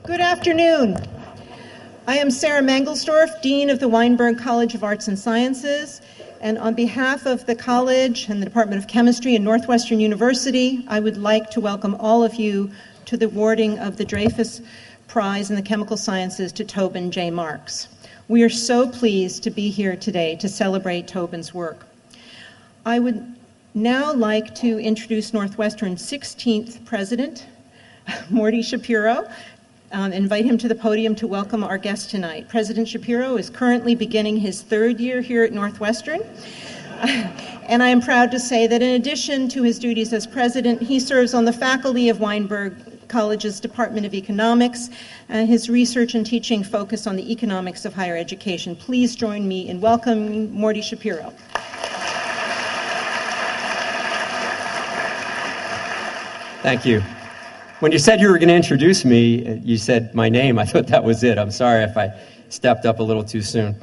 Good afternoon. I am Sarah Mangelsdorf, Dean of the Weinberg College of Arts and Sciences, and on behalf of the college and the Department of Chemistry and Northwestern University, I would like to welcome all of you to the awarding of the Dreyfus Prize in the Chemical Sciences to Tobin J. Marks. We are so pleased to be here today to celebrate Tobin's work. I would now like to introduce Northwestern's 16th president, Morton Schapiro, invite him to the podium to welcome our guest tonight. President Schapiro is currently beginning his third year here at Northwestern. And I am proud to say that in addition to his duties as president, he serves on the faculty of Weinberg College's Department of Economics. His research and teaching focus on the economics of higher education. Please join me in welcoming Morton Schapiro. Thank you. When you said you were going to introduce me, you said my name. I thought that was it. I'm sorry if I stepped up a little too soon.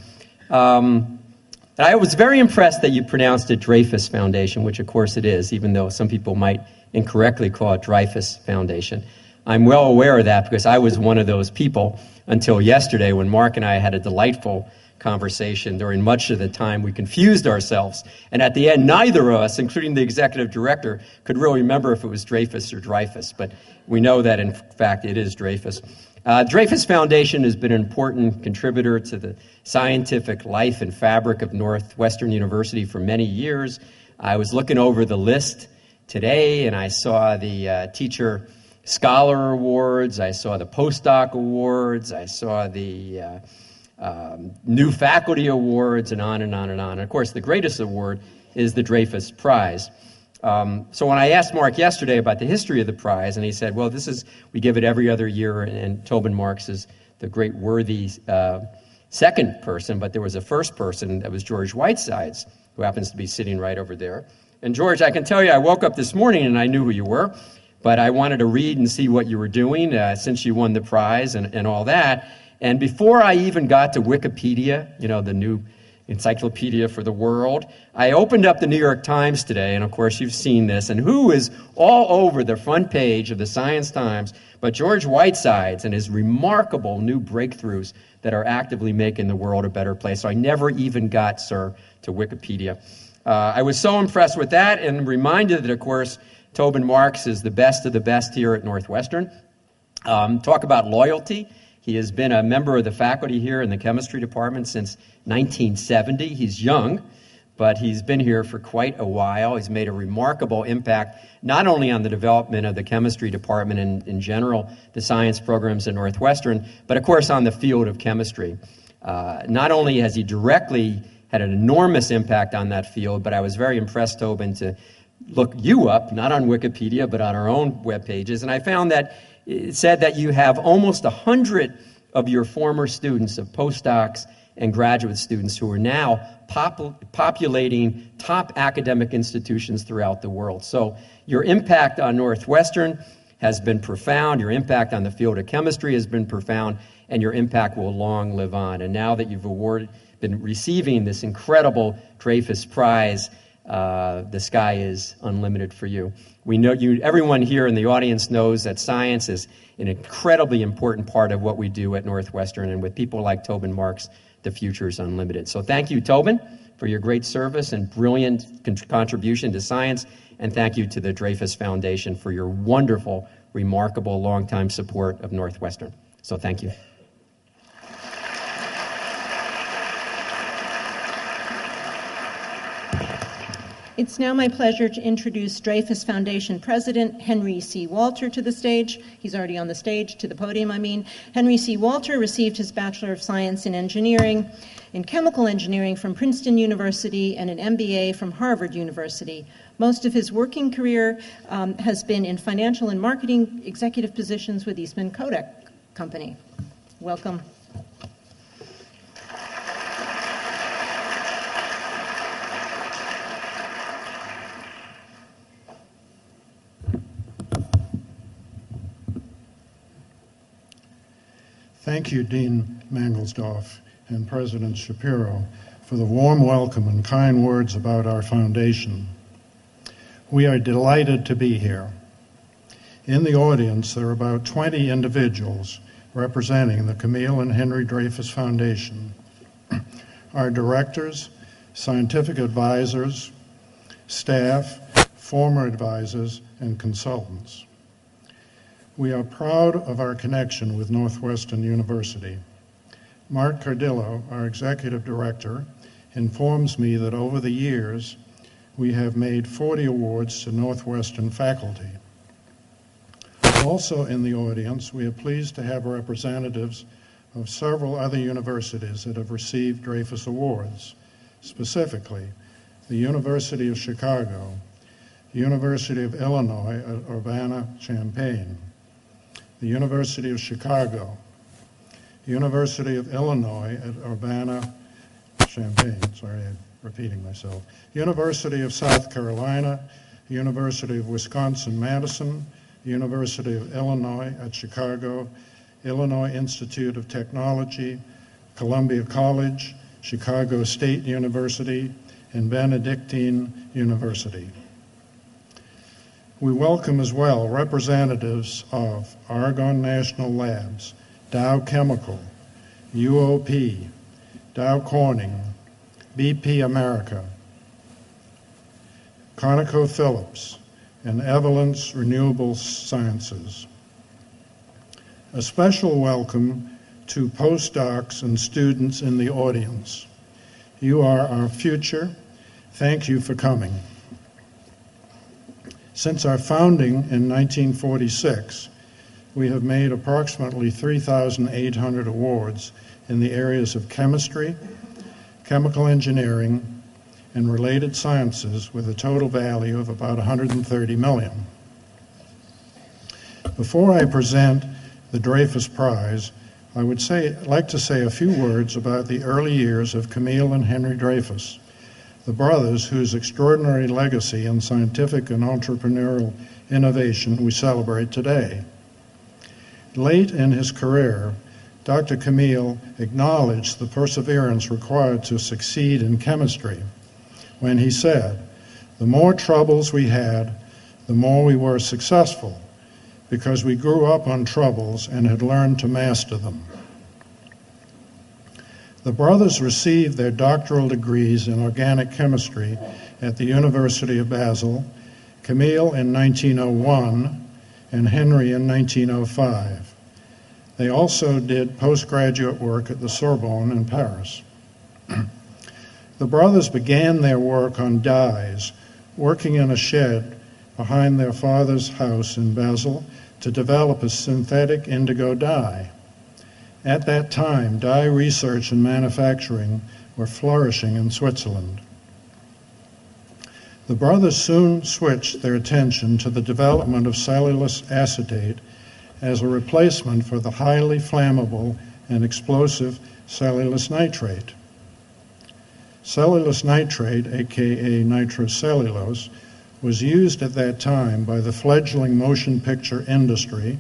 I was very impressed that you pronounced it Dreyfus Foundation, which of course it is, even though some people might incorrectly call it Dreyfus Foundation. I'm well aware of that because I was one of those people until yesterday when Mark and I had a delightful conversation. During much of the time, we confused ourselves. And at the end, neither of us, including the executive director, could really remember if it was Dreyfus or Dreyfus. But we know that, in fact, it is Dreyfus. Dreyfus Foundation has been an important contributor to the scientific life and fabric of Northwestern University for many years. I was looking over the list today, and I saw the Teacher Scholar Awards, I saw the Postdoc Awards, I saw the New Faculty Awards, and on and on and on. And of course, the greatest award is the Dreyfus Prize. So when I asked Mark yesterday about the history of the prize, and he said, well, we give it every other year, and Tobin Marks is the great worthy second person, but there was a first person, that was George Whitesides, who happens to be sitting right over there. And George, I can tell you, I woke up this morning and I knew who you were, but I wanted to read and see what you were doing since you won the prize and all that. And before I even got to Wikipedia, the new encyclopedia for the world, I opened up the New York Times today, and of course you've seen this, and who is all over the front page of the Science Times but George Whitesides and his remarkable new breakthroughs that are actively making the world a better place. So I never even got, sir, to Wikipedia. I was so impressed with that and reminded that, of course, Tobin Marks is the best of the best here at Northwestern. Talk about loyalty. He has been a member of the faculty here in the chemistry department since 1970. He's young, but he's been here for quite a while. He's made a remarkable impact, not only on the development of the chemistry department and in general, the science programs at Northwestern, but of course on the field of chemistry. Not only has he directly had an enormous impact on that field, but I was very impressed, Tobin, to look you up, not on Wikipedia, but on our own web pages, and I found that it said that you have almost 100 of your former students, of postdocs and graduate students, who are now populating top academic institutions throughout the world. So your impact on Northwestern has been profound, your impact on the field of chemistry has been profound, and your impact will long live on. And now that you've been receiving this incredible Dreyfus Prize, the sky is unlimited for you. We know everyone here in the audience knows that science is an incredibly important part of what we do at Northwestern, and with people like Tobin Marks, the future is unlimited. So thank you, Tobin, for your great service and brilliant contribution to science, and thank you to the Dreyfus Foundation for your wonderful, remarkable, longtime support of Northwestern. So thank you. It's now my pleasure to introduce Dreyfus Foundation President Henry C. Walter to the stage. He's already on the stage, to the podium, I mean. Henry C. Walter received his Bachelor of Science in Engineering, in Chemical Engineering from Princeton University, and an MBA from Harvard University. Most of his working career has been in financial and marketing executive positions with Eastman Kodak Company. Welcome. Thank you, Dean Mangelsdorf and President Schapiro, for the warm welcome and kind words about our foundation. We are delighted to be here. In the audience, there are about 20 individuals representing the Camille and Henry Dreyfus Foundation, our directors, scientific advisors, staff, former advisors, and consultants. We are proud of our connection with Northwestern University. Mark Cardillo, our executive director, informs me that over the years, we have made 40 awards to Northwestern faculty. Also in the audience, we are pleased to have representatives of several other universities that have received Dreyfus Awards, specifically the University of Chicago, the University of Illinois at Urbana-Champaign, the University of Chicago, University of Illinois at Urbana-Champaign, sorry, I'm repeating myself, University of South Carolina, University of Wisconsin-Madison, University of Illinois at Chicago, Illinois Institute of Technology, Columbia College, Chicago State University, and Benedictine University. We welcome as well representatives of Argonne National Labs, Dow Chemical, UOP, Dow Corning, BP America, ConocoPhillips, and Evolence Renewable Sciences. A special welcome to postdocs and students in the audience. You are our future. Thank you for coming. Since our founding in 1946, we have made approximately 3,800 awards in the areas of chemistry, chemical engineering, and related sciences with a total value of about 130 million. Before I present the Dreyfus Prize, I would like to say a few words about the early years of Camille and Henry Dreyfus, the brothers whose extraordinary legacy in scientific and entrepreneurial innovation we celebrate today. Late in his career, Dr. Camille acknowledged the perseverance required to succeed in chemistry when he said, "The more troubles we had, the more we were successful, because we grew up on troubles and had learned to master them." The brothers received their doctoral degrees in organic chemistry at the University of Basel, Camille in 1901 and Henry in 1905. They also did postgraduate work at the Sorbonne in Paris. The brothers began their work on dyes, working in a shed behind their father's house in Basel to develop a synthetic indigo dye. At that time, dye research and manufacturing were flourishing in Switzerland. The brothers soon switched their attention to the development of cellulose acetate as a replacement for the highly flammable and explosive cellulose nitrate. Cellulose nitrate, aka nitrocellulose, was used at that time by the fledgling motion picture industry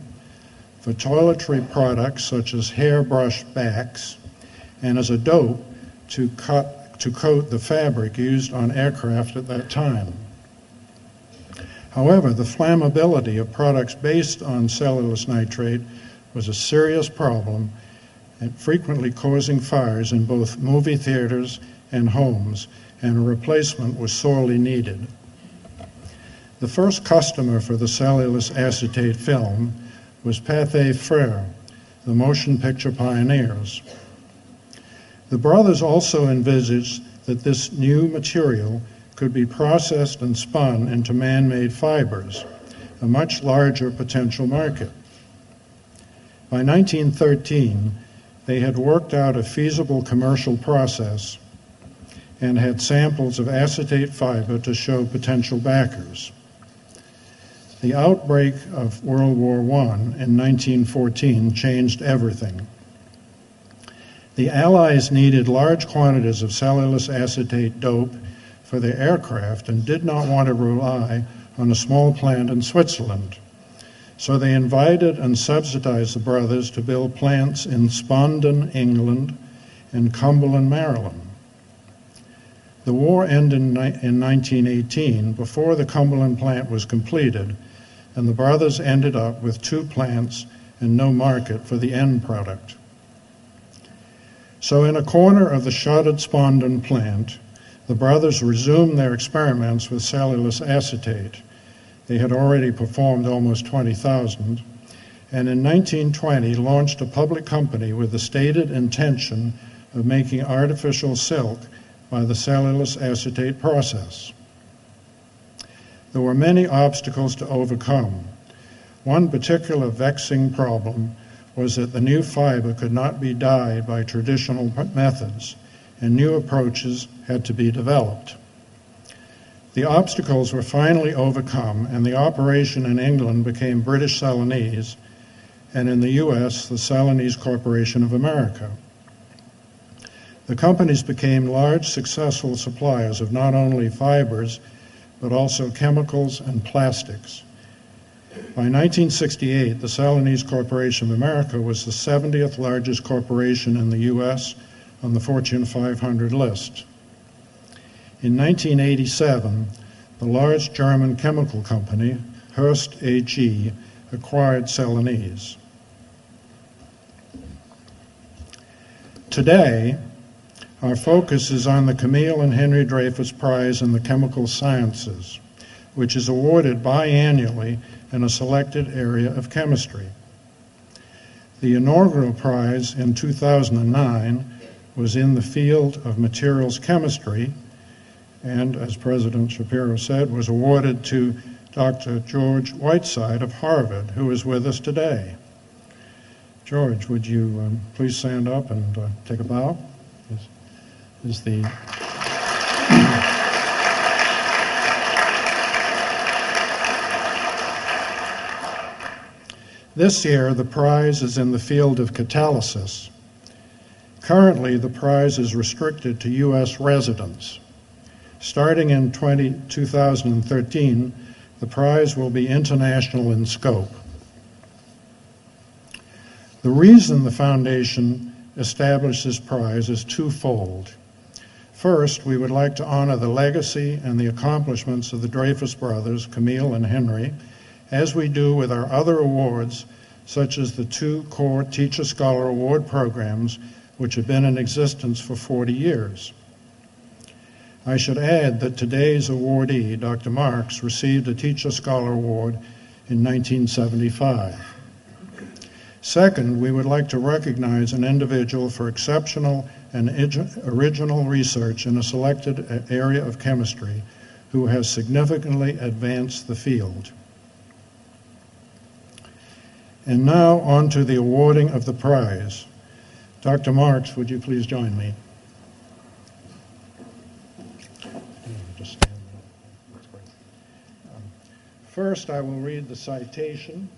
for toiletry products such as hairbrush backs, and as a dope to coat the fabric used on aircraft at that time. However, the flammability of products based on cellulose nitrate was a serious problem, and frequently causing fires in both movie theaters and homes, and a replacement was sorely needed. The first customer for the cellulose acetate film was Pathé Frères, the motion picture pioneers. The brothers also envisaged that this new material could be processed and spun into man-made fibers, a much larger potential market. By 1913, they had worked out a feasible commercial process and had samples of acetate fiber to show potential backers. The outbreak of World War I in 1914 changed everything. The Allies needed large quantities of cellulose acetate dope for their aircraft and did not want to rely on a small plant in Switzerland. So they invited and subsidized the brothers to build plants in Spondon, England, and Cumberland, Maryland. The war ended in 1918 before the Cumberland plant was completed, and the brothers ended up with 2 plants and no market for the end product. So in a corner of the shuttered Spondon plant, the brothers resumed their experiments with cellulose acetate. They had already performed almost 20,000, and in 1920 launched a public company with the stated intention of making artificial silk by the cellulose acetate process. There were many obstacles to overcome. One particular vexing problem was that the new fiber could not be dyed by traditional methods, and new approaches had to be developed. The obstacles were finally overcome, and the operation in England became British Celanese, and in the US, the Celanese Corporation of America. The companies became large, successful suppliers of not only fibers, but also chemicals and plastics. By 1968, the Celanese Corporation of America was the 70th largest corporation in the US on the Fortune 500 list. In 1987, the large German chemical company, Hearst AG, acquired Celanese. Today, our focus is on the Camille and Henry Dreyfus Prize in the Chemical Sciences, which is awarded biannually in a selected area of chemistry. The inaugural prize in 2009 was in the field of materials chemistry, and as President Schapiro said, was awarded to Dr. George Whiteside of Harvard, who is with us today. George, would you please stand up and take a bow? This year, the prize is in the field of catalysis. Currently, the prize is restricted to U.S. residents. Starting in 2013, the prize will be international in scope. The reason the Foundation established this prize is twofold. First, we would like to honor the legacy and the accomplishments of the Dreyfus brothers, Camille and Henry, as we do with our other awards, such as the 2 core Teacher Scholar Award programs, which have been in existence for 40 years. I should add that today's awardee, Dr. Marks, received a Teacher Scholar Award in 1975. Second, we would like to recognize an individual for exceptional and original research in a selected area of chemistry who has significantly advanced the field. And now on to the awarding of the prize. Dr. Marks, would you please join me? Just stand there. That's great. First, I will read the citation.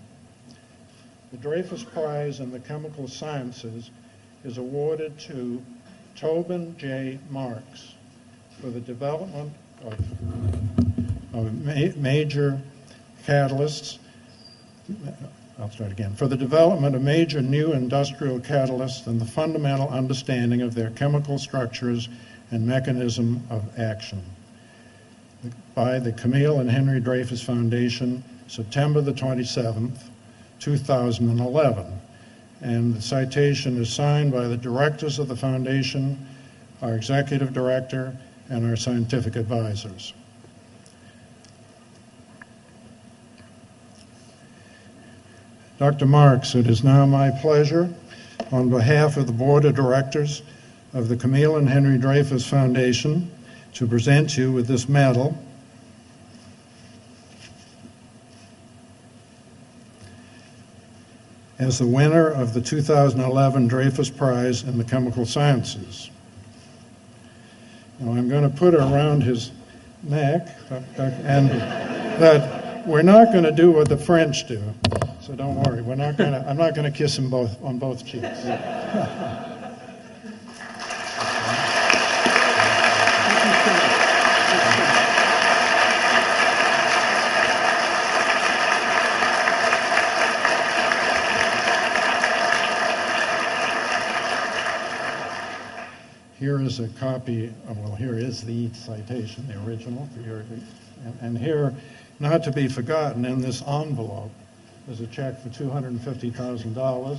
The Dreyfus Prize in the Chemical Sciences is awarded to Tobin J. Marks for the development of major catalysts. I'll start again. For the development of major new industrial catalysts and the fundamental understanding of their chemical structures and mechanism of action. By the Camille and Henry Dreyfus Foundation, September the 27th, 2011. And the citation is signed by the directors of the foundation, our executive director, and our scientific advisors. Dr. Marks, it is now my pleasure, on behalf of the board of directors of the Camille and Henry Dreyfus Foundation, to present you with this medal. As the winner of the 2011 Dreyfus Prize in the Chemical Sciences. Now I'm going to put it around his neck, and that we're not going to do what the French do, so don't worry. I'm not going to kiss him on both cheeks. Here is a copy, here is the citation, the original, and here, not to be forgotten, in this envelope There's a check for $250,000.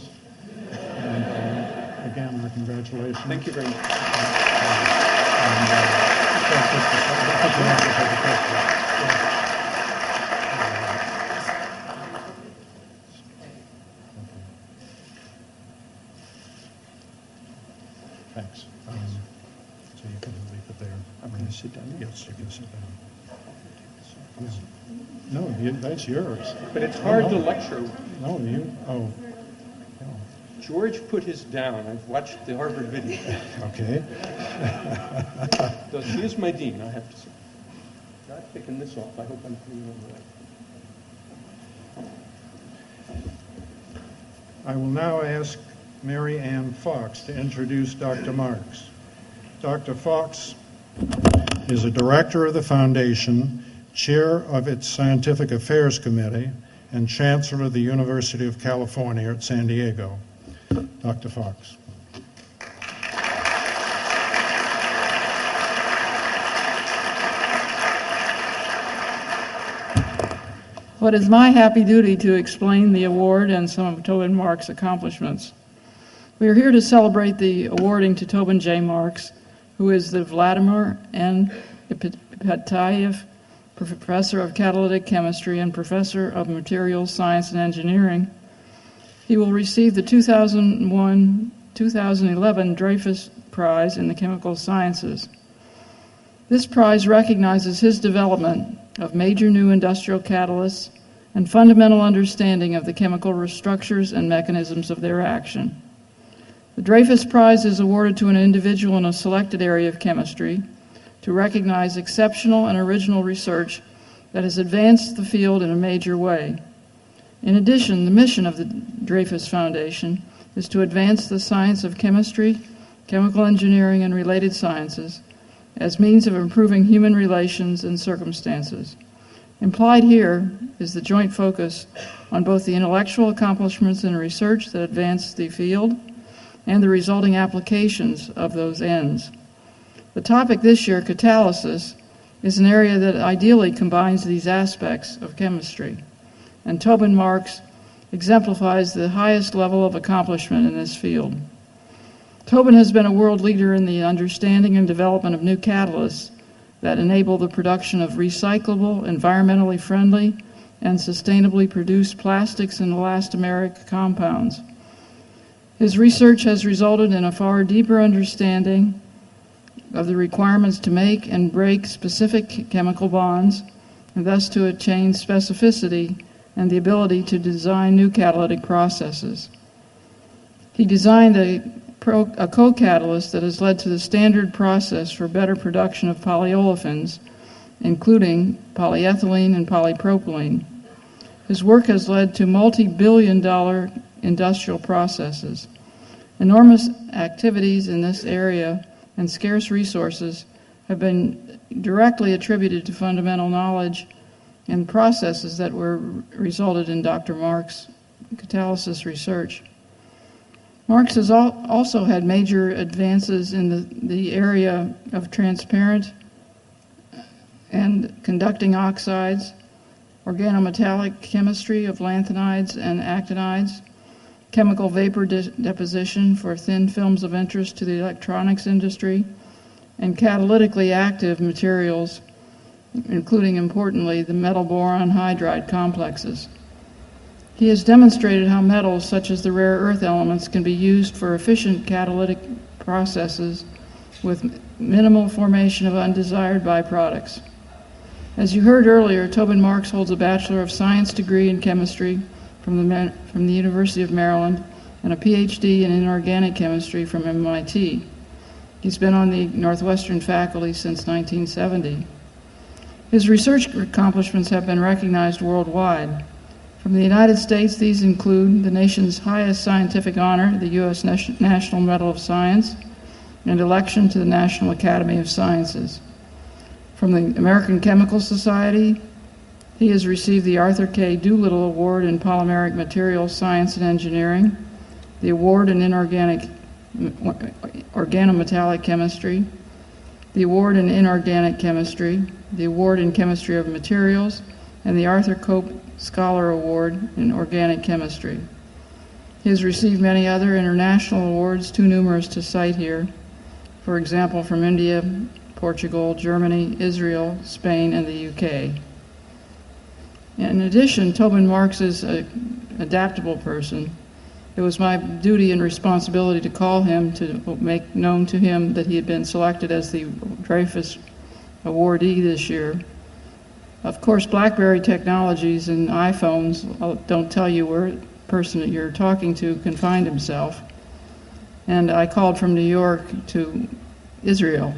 And again, our congratulations. Thank you very much. Thanks. So you can leave it there. I'm going to sit down. Yes, you can sit down. No, that's yours. But it's hard to lecture. No, you, oh. George put his down. I've watched the Harvard video. Okay. So she is my dean, I have to say. Not picking this off. I hope I'm putting it on the right. I will now ask Marye Ann Fox to introduce Dr. Marks. Dr. Fox is a director of the foundation, chair of its Scientific Affairs Committee, and chancellor of the University of California at San Diego. Dr. Fox. Well, it is my happy duty to explain the award and some of Tobin Marks' accomplishments. We are here to celebrate the awarding to Tobin J. Marks, who is the Vladimir N. Ipatieff Professor of Catalytic Chemistry and Professor of Materials Science and Engineering. He will receive the 2001-2011 Dreyfus Prize in the Chemical Sciences. This prize recognizes his development of major new industrial catalysts and fundamental understanding of the chemical structures and mechanisms of their action. The Dreyfus Prize is awarded to an individual in a selected area of chemistry to recognize exceptional and original research that has advanced the field in a major way. In addition, the mission of the Dreyfus Foundation is to advance the science of chemistry, chemical engineering, and related sciences as means of improving human relations and circumstances. Implied here is the joint focus on both the intellectual accomplishments in research that advance the field and the resulting applications of those ends. The topic this year, catalysis, is an area that ideally combines these aspects of chemistry, and Tobin Marks exemplifies the highest level of accomplishment in this field. Tobin has been a world leader in the understanding and development of new catalysts that enable the production of recyclable, environmentally friendly, and sustainably produced plastics and elastomeric compounds. His research has resulted in a far deeper understanding of the requirements to make and break specific chemical bonds, and thus to attain specificity and the ability to design new catalytic processes. He designed a co-catalyst that has led to the standard process for better production of polyolefins, including polyethylene and polypropylene. His work has led to multi-billion-dollar industrial processes. Enormous activities in this area and scarce resources have been directly attributed to fundamental knowledge and processes that were resulted in Dr. Marks' catalysis research. Marks has also had major advances in the area of transparent and conducting oxides, organometallic chemistry of lanthanides and actinides, chemical vapor deposition for thin films of interest to the electronics industry, and catalytically active materials, including, importantly, the metal-boron hydride complexes. He has demonstrated how metals, such as the rare earth elements, can be used for efficient catalytic processes with minimal formation of undesired byproducts. As you heard earlier, Tobin Marks holds a Bachelor of Science degree in chemistry from the University of Maryland and a PhD in inorganic chemistry from MIT. He's been on the Northwestern faculty since 1970. His research accomplishments have been recognized worldwide. From the United States, these include the nation's highest scientific honor, the U.S. National Medal of Science, and election to the National Academy of Sciences. From the American Chemical Society, he has received the Arthur K. Doolittle Award in Polymeric Materials Science and Engineering, the Award in Organometallic Chemistry, the Award in Inorganic Chemistry, the Award in Chemistry of Materials, and the Arthur Scholar Award in Organic Chemistry. He has received many other international awards, too numerous to cite here, for example, from India, Portugal, Germany, Israel, Spain, and the UK. In addition, Tobin Marks is an adaptable person. It was my duty and responsibility to call him to make known to him that he had been selected as the Dreyfus awardee this year. Of course, BlackBerry technologies and iPhones don't tell you where the person that you're talking to can find himself. And I called from New York to Israel.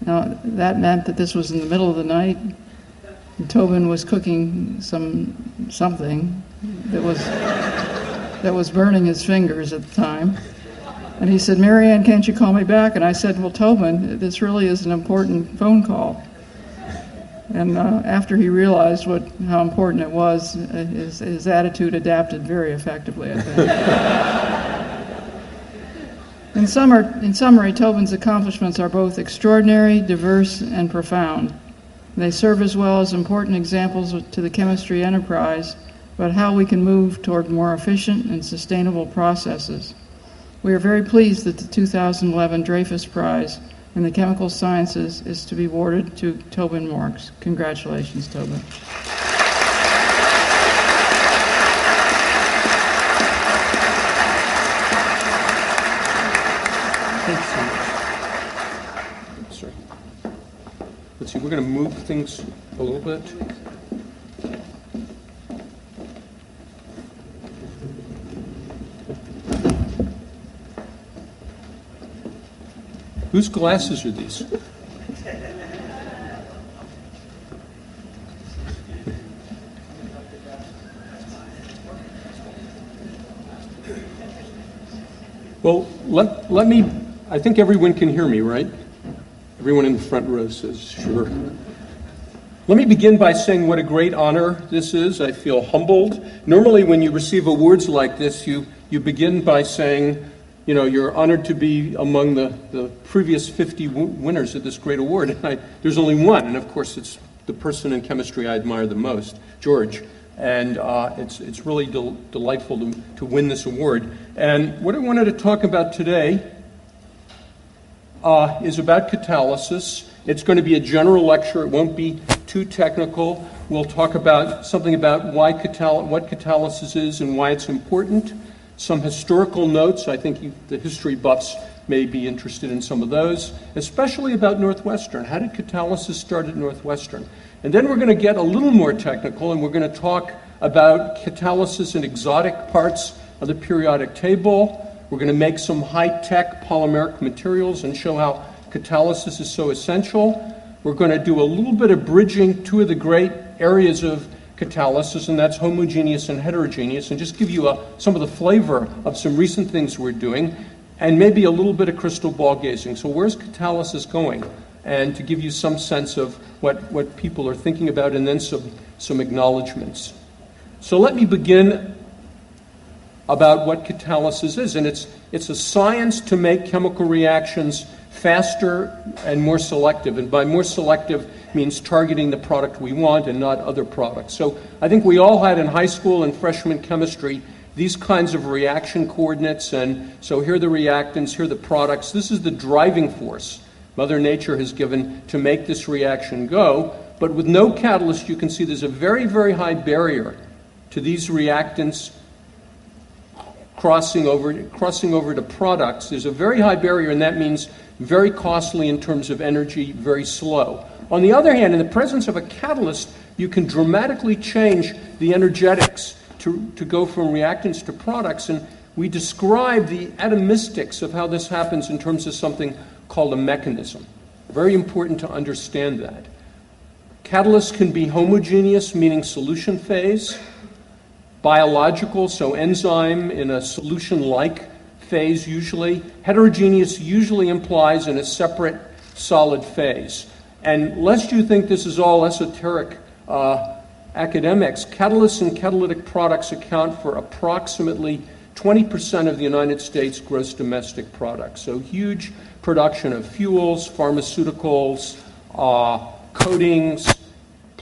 Now, that meant that this was in the middle of the night, and Tobin was cooking something that was burning his fingers at the time. And he said, "Marye, can't you call me back?" And I said, "Well, Tobin, this really is an important phone call." And after he realized how important it was, his attitude adapted very effectively, I think. In summary, Tobin's accomplishments are both extraordinary, diverse, and profound. They serve as well as important examples to the chemistry enterprise about how we can move toward more efficient and sustainable processes. We are very pleased that the 2011 Dreyfus Prize in the Chemical Sciences is to be awarded to Tobin Marks. Congratulations, Tobin. Thanks so much. Sorry. Let's see, we're going to move things a little bit. Whose glasses are these? Well, let me, I think everyone can hear me, right? Everyone in the front row says, sure. Let me begin by saying what a great honor this is. I feel humbled. Normally when you receive awards like this, you begin by saying, you know, you're honored to be among the previous 50 winners of this great award. And there's only one, and of course it's the person in chemistry I admire the most, George. And it's really delightful to win this award. And what I wanted to talk about today is about catalysis. It's going to be a general lecture. It won't be too technical. We'll talk about something about what catalysis is and why it's important. Some historical notes. I think the history buffs may be interested in some of those, especially about Northwestern. How did catalysis start at Northwestern? And then we're going to get a little more technical, and we're going to talk about catalysis in exotic parts of the periodic table. We're going to make some high-tech polymeric materials and show how catalysis is so essential. We're going to do a little bit of bridging two of the great areas of catalysis, and that's homogeneous and heterogeneous, and just give you some of the flavor of some recent things we're doing, and maybe a little bit of crystal ball gazing. So where's catalysis going? And to give you some sense of what people are thinking about, and then some acknowledgments. So let me begin about what catalysis is, and it's a science to make chemical reactions faster and more selective, and by more selective means targeting the product we want and not other products. So I think we all had in high school and freshman chemistry these kinds of reaction coordinates, and so here are the reactants, here are the products. This is the driving force Mother Nature has given to make this reaction go, but with no catalyst you can see there's a very, very high barrier to these reactants crossing over to products. There's a very high barrier, and that means very costly in terms of energy, very slow. On the other hand, in the presence of a catalyst, you can dramatically change the energetics to go from reactants to products, and we describe the atomistics of how this happens in terms of something called a mechanism. Very important to understand that. Catalysts can be homogeneous, meaning solution phase, biological, so enzyme in a solution-like phase usually. Heterogeneous usually implies in a separate solid phase. And lest you think this is all esoteric academics, catalysts and catalytic products account for approximately 20% of the United States gross domestic product. So huge production of fuels, pharmaceuticals, coatings,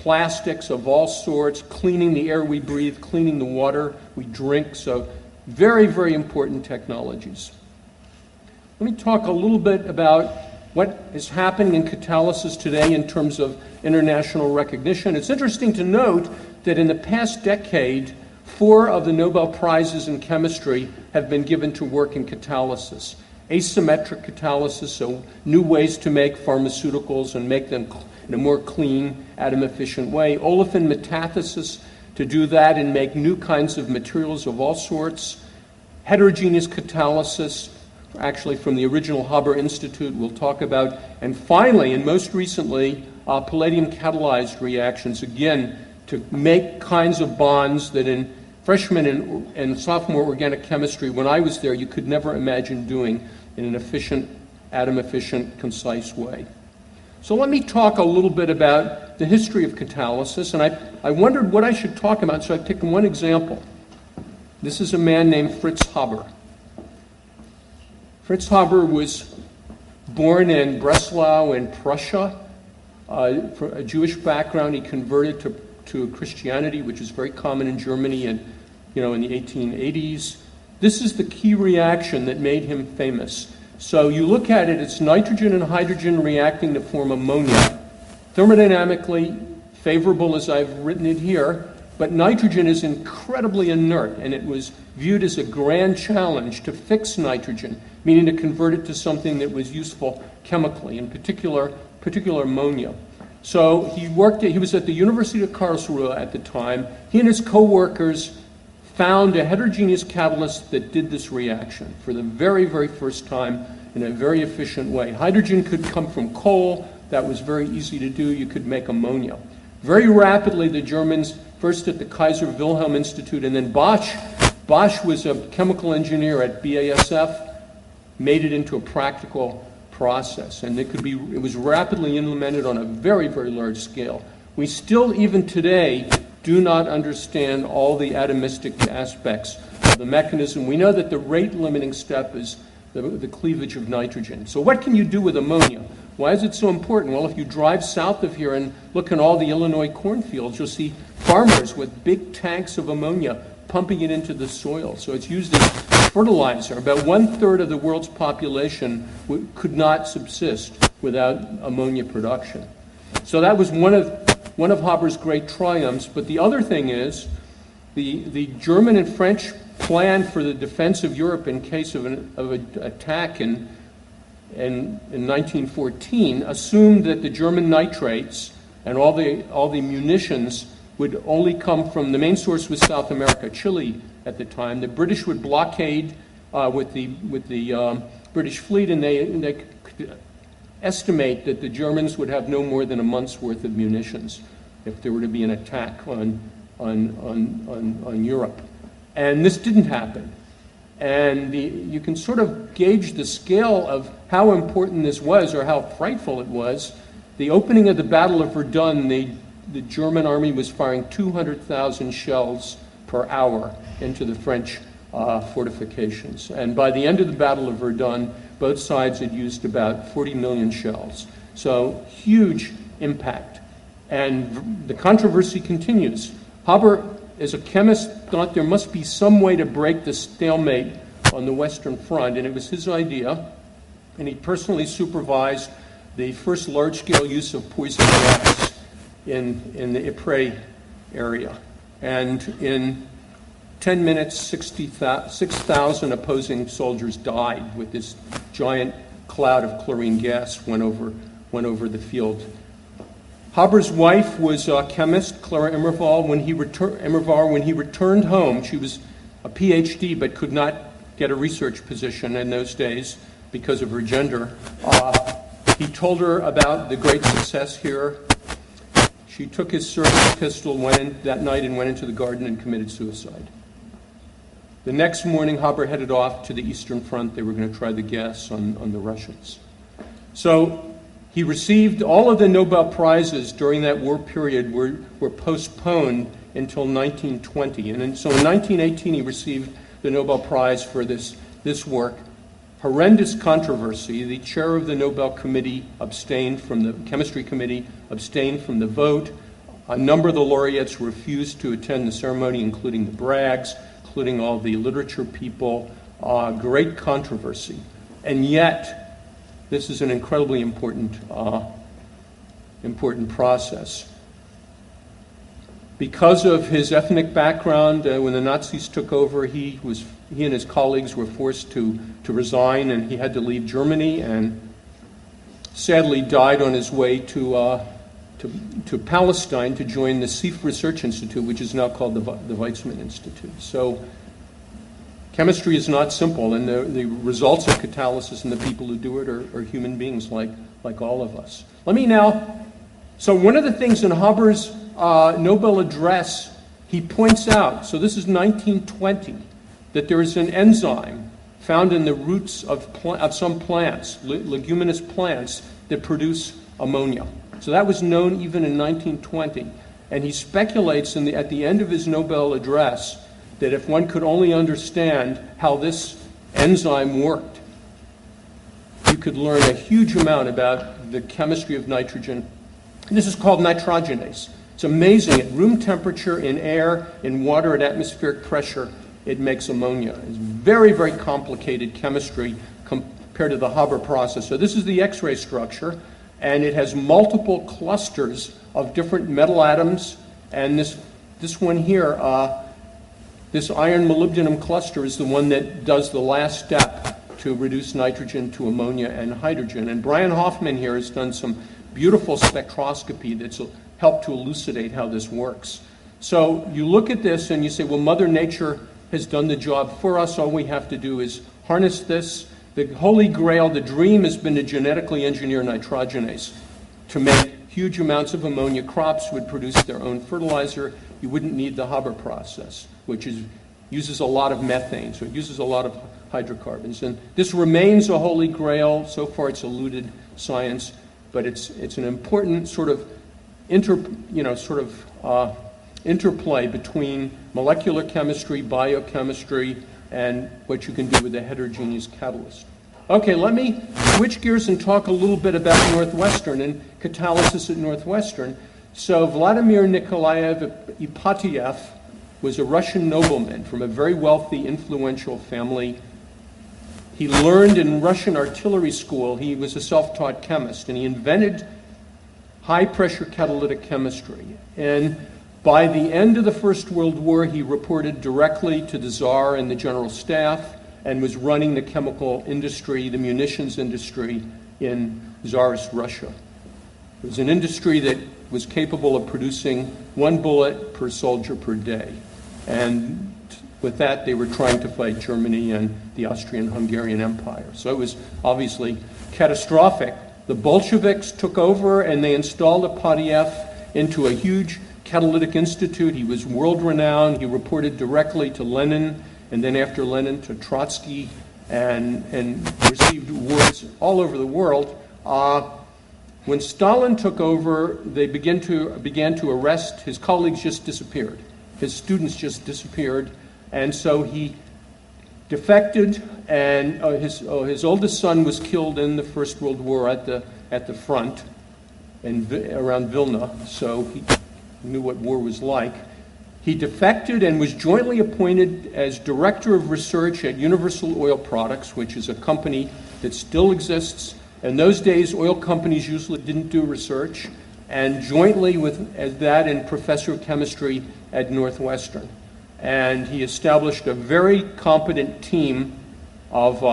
plastics of all sorts, cleaning the air we breathe, cleaning the water we drink. So very, very important technologies. Let me talk a little bit about what is happening in catalysis today in terms of international recognition. It's interesting to note that in the past decade, 4 of the Nobel Prizes in chemistry have been given to work in catalysis. Asymmetric catalysis, so new ways to make pharmaceuticals and make them in a more clean, atom-efficient way. Olefin metathesis, to do that and make new kinds of materials of all sorts. Heterogeneous catalysis, actually from the original Haber Institute we'll talk about. And finally, and most recently, palladium catalyzed reactions, again, to make kinds of bonds that in freshman and sophomore organic chemistry, when I was there, you could never imagine doing in an efficient, atom-efficient, concise way. So let me talk a little bit about the history of catalysis, and I wondered what I should talk about, so I've taken one example. This is a man named Fritz Haber. Fritz Haber was born in Breslau in Prussia. For a Jewish background, he converted to Christianity, which is very common in Germany in the 1880s. This is the key reaction that made him famous. So you look at it, it's nitrogen and hydrogen reacting to form ammonia. Thermodynamically favorable as I've written it here, but nitrogen is incredibly inert, and it was viewed as a grand challenge to fix nitrogen, meaning to convert it to something that was useful chemically, in particular ammonia. So he was at the University of Karlsruhe at the time. He and his co-workers found a heterogeneous catalyst that did this reaction for the very, very first time in a very efficient way. Hydrogen could come from coal. That was very easy to do. You could make ammonia. Very rapidly, the Germans, first at the Kaiser Wilhelm Institute, and then Bosch was a chemical engineer at BASF, made it into a practical process, and it was rapidly implemented on a very, very large scale. We still, even today, do not understand all the atomistic aspects of the mechanism. We know that the rate-limiting step is the cleavage of nitrogen. So what can you do with ammonia? Why is it so important? Well, if you drive south of here and look in all the Illinois cornfields, you'll see farmers with big tanks of ammonia pumping it into the soil. So it's used as fertilizer. About 1/3 of the world's population could not subsist without ammonia production. So that was one of Haber's great triumphs. But the other thing is the German and French plan for the defense of Europe in case of an attack in 1914 assumed that the German nitrates and all the munitions would only come from, the main source was South America, Chile at the time. The British would blockade with the British fleet, and they could estimate that the Germans would have no more than a month's worth of munitions if there were to be an attack on Europe. And this didn't happen. And you can sort of gauge the scale of how important this was, or how frightful it was. The opening of the Battle of Verdun, the German army was firing 200,000 shells per hour into the French fortifications. And by the end of the Battle of Verdun, both sides had used about 40 million shells. So huge impact. And the controversy continues. Haber, as a chemist, thought there must be some way to break the stalemate on the Western Front, and it was his idea. And he personally supervised the first large-scale use of poison gas in the Ypres area. And in 10 minutes, 6,000 opposing soldiers died with this giant cloud of chlorine gas went over the field. Haber's wife was a chemist, Clara Immerwahr. When he returned home, she was a PhD but could not get a research position in those days because of her gender. He told her about the great success here. She took his service pistol, went in that night and went into the garden and committed suicide. The next morning, Haber headed off to the Eastern Front. They were going to try the gas on the Russians. So he received all of the Nobel Prizes during that war period were postponed until 1920. And so in 1918, he received the Nobel Prize for this work. Horrendous controversy. The chair of the Nobel Committee abstained from the chemistry committee, abstained from the vote. A number of the laureates refused to attend the ceremony, including the Braggs, including all the literature people. Great controversy. And yet, this is an incredibly important process. Because of his ethnic background, when the Nazis took over, he and his colleagues were forced to resign, and he had to leave Germany, and sadly died on his way to Palestine to join the Sif Research Institute, which is now called the Weizmann Institute. So chemistry is not simple, and the results of catalysis and the people who do it are human beings like all of us. So one of the things in Haber's Nobel address, he points out, so this is 1920, that there is an enzyme found in the roots of some plants, leguminous plants, that produce ammonia. So that was known even in 1920. And he speculates at the end of his Nobel address that if one could only understand how this enzyme worked, you could learn a huge amount about the chemistry of nitrogen. And this is called nitrogenase. It's amazing. At room temperature, in air, in water, at atmospheric pressure, it makes ammonia. It's very, very complicated chemistry compared to the Haber process. So this is the X-ray structure, and it has multiple clusters of different metal atoms. And this one here, this iron molybdenum cluster, is the one that does the last step to reduce nitrogen to ammonia and hydrogen. And Brian Hoffman here has done some beautiful spectroscopy that's helped to elucidate how this works. So you look at this and you say, well, Mother Nature has done the job for us. All we have to do is harness this. The holy grail, the dream, has been to genetically engineer nitrogenase to make huge amounts of ammonia. Crops would produce their own fertilizer. You wouldn't need the Haber process, which uses a lot of methane, so it uses a lot of hydrocarbons. And this remains a holy grail. So far it's eluded science, but it's an important sort of interplay between molecular chemistry, biochemistry, and what you can do with a heterogeneous catalyst. Okay, let me switch gears and talk a little bit about Northwestern and catalysis at Northwestern. So Vladimir Nikolaev Ipatieff was a Russian nobleman from a very wealthy, influential family. He learned in Russian artillery school. He was a self-taught chemist, and he invented high-pressure catalytic chemistry. And by the end of the First World War, he reported directly to the Tsar and the General Staff and was running the chemical industry, the munitions industry in Tsarist Russia. It was an industry that was capable of producing 1 bullet per soldier per day. And with that, they were trying to fight Germany and the Austrian-Hungarian Empire. So it was obviously catastrophic. The Bolsheviks took over and they installed Ipatieff into a huge catalytic institute. He was world-renowned. He reported directly to Lenin, and then after Lenin to Trotsky, and received awards all over the world. When Stalin took over, they began to arrest. His colleagues just disappeared. His students just disappeared. And so he defected, and his oldest son was killed in the First World War at the front around Vilna, so he knew what war was like. He defected and was jointly appointed as director of research at Universal Oil Products, which is a company that still exists. In those days, oil companies usually didn't do research, and jointly with that and professor of chemistry at Northwestern. And he established a very competent team of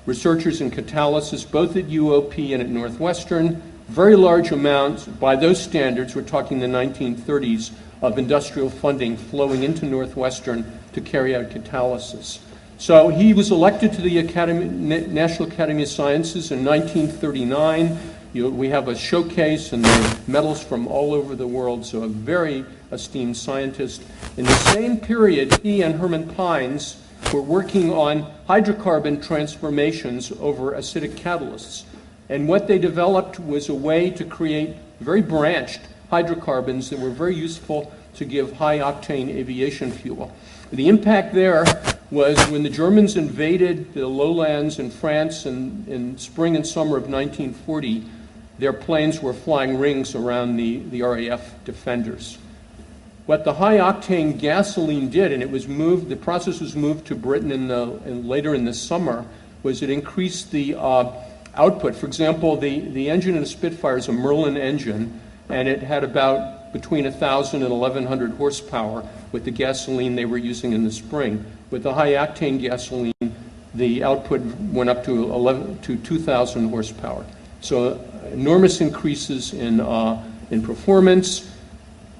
researchers in catalysis, both at UOP and at Northwestern. Very large amounts, by those standards, we're talking the 1930s, of industrial funding flowing into Northwestern to carry out catalysis. So he was elected to the National Academy of Sciences in 1939. We have a showcase, and there are medals from all over the world, so a very esteemed scientist. In the same period, he and Herman Pines were working on hydrocarbon transformations over acidic catalysts. And what they developed was a way to create very branched hydrocarbons that were very useful to give high-octane aviation fuel. The impact there was when the Germans invaded the lowlands in France in spring and summer of 1940, their planes were flying rings around the RAF defenders. What the high-octane gasoline did, and it was moved, the process was moved to Britain later in the summer, was it increased the output. For example, the engine in a Spitfire is a Merlin engine, and it had about between 1,000 and 1,100 horsepower with the gasoline they were using in the spring. With the high-octane gasoline, the output went up to 2,000 horsepower. So enormous increases in performance.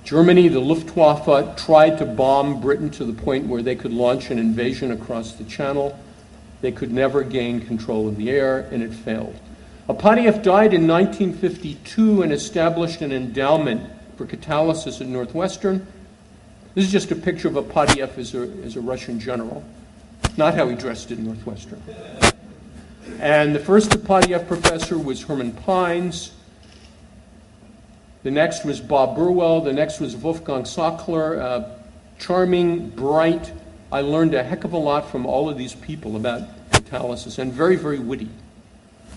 Germany, the Luftwaffe, tried to bomb Britain to the point where they could launch an invasion across the Channel. They could never gain control of the air, and it failed. Ipatieff died in 1952 and established an endowment for catalysis at Northwestern. This is just a picture of Ipatieff as a Russian general. Not how he dressed at Northwestern. And the first Ipatieff professor was Herman Pines. The next was Bob Burwell. The next was Wolfgang Sackler. Charming, bright. I learned a heck of a lot from all of these people about catalysis, and very, very witty.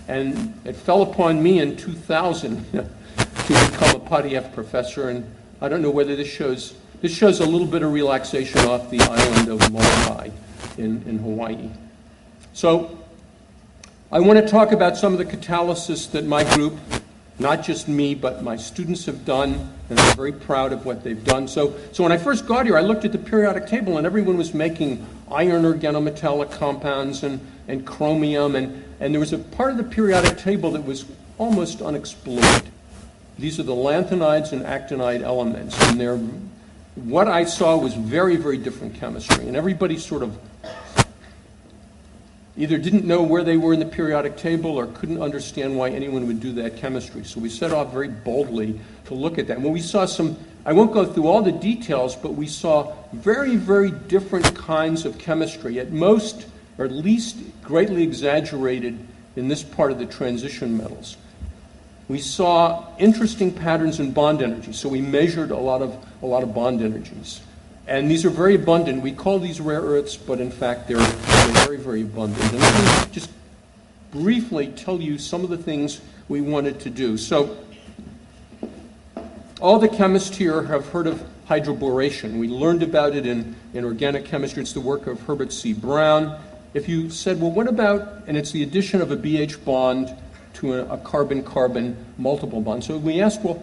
And it fell upon me in 2000 to become a Ipatieff professor, and I don't know whether this shows a little bit of relaxation off the island of Marye in Hawaii. So I want to talk about some of the catalysis that my group, not just me, but my students have done, and I'm very proud of what they've done. So when I first got here, I looked at the periodic table, and everyone was making iron organometallic compounds and chromium, and there was a part of the periodic table that was almost unexplored. These are the lanthanides and actinide elements, and what I saw was very, very different chemistry, and everybody sort of either didn't know where they were in the periodic table or couldn't understand why anyone would do that chemistry. So we set off very boldly to look at that. Well, we saw I won't go through all the details, but we saw very, very different kinds of chemistry, at most, or at least greatly exaggerated in this part of the transition metals. We saw interesting patterns in bond energy, so we measured a lot of bond energies. And these are very abundant. We call these rare earths, but in fact they're very, very abundant. And let me just briefly tell you some of the things we wanted to do. So all the chemists here have heard of hydroboration. We learned about it in organic chemistry. It's the work of Herbert C. Brown. If you said, well, what about, and it's the addition of a BH bond to a carbon-carbon multiple bond. So we asked, well,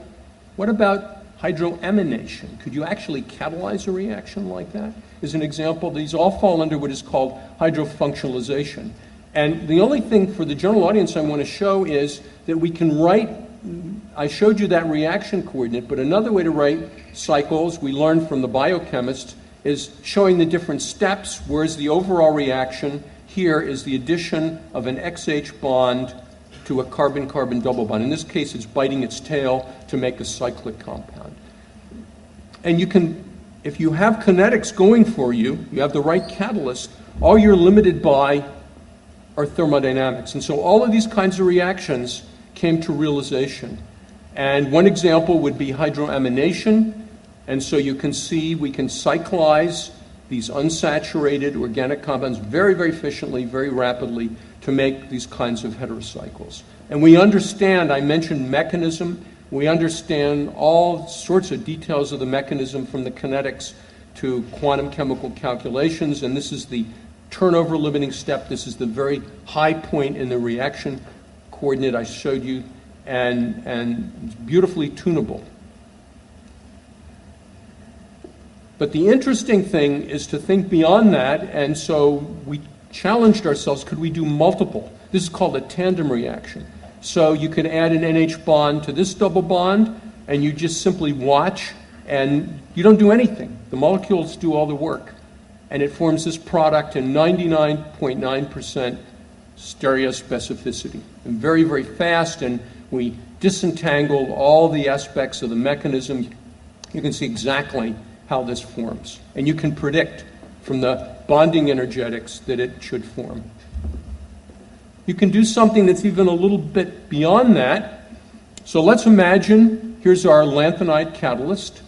what about hydroamination? Could you actually catalyze a reaction like that? As an example, these all fall under what is called hydrofunctionalization. And the only thing for the general audience I want to show is that we can write, I showed you that reaction coordinate, but another way to write cycles, we learned from the biochemist, is showing the different steps, whereas the overall reaction here is the addition of an XH bond to a carbon-carbon double bond. In this case, it's biting its tail to make a cyclic compound. And you can, if you have kinetics going for you, you have the right catalyst, all you're limited by are thermodynamics. And so all of these kinds of reactions came to realization. And one example would be hydroamination. And so you can see we can cyclize these unsaturated organic compounds very, very efficiently, very rapidly, to make these kinds of heterocycles. And we understand, I mentioned mechanism, we understand all sorts of details of the mechanism from the kinetics to quantum chemical calculations, and this is the turnover limiting step. This is the very high point in the reaction coordinate I showed you, and it's beautifully tunable. But the interesting thing is to think beyond that, and so we challenged ourselves, could we do multiple? This is called a tandem reaction. So you can add an NH bond to this double bond, and you just simply watch, and you don't do anything. The molecules do all the work. And it forms this product in 99.9% stereospecificity. And very, very fast, and we disentangled all the aspects of the mechanism. You can see exactly how this forms. And you can predict from the bonding energetics that it should form. You can do something that's even a little bit beyond that. So let's imagine, here's our lanthanide catalyst.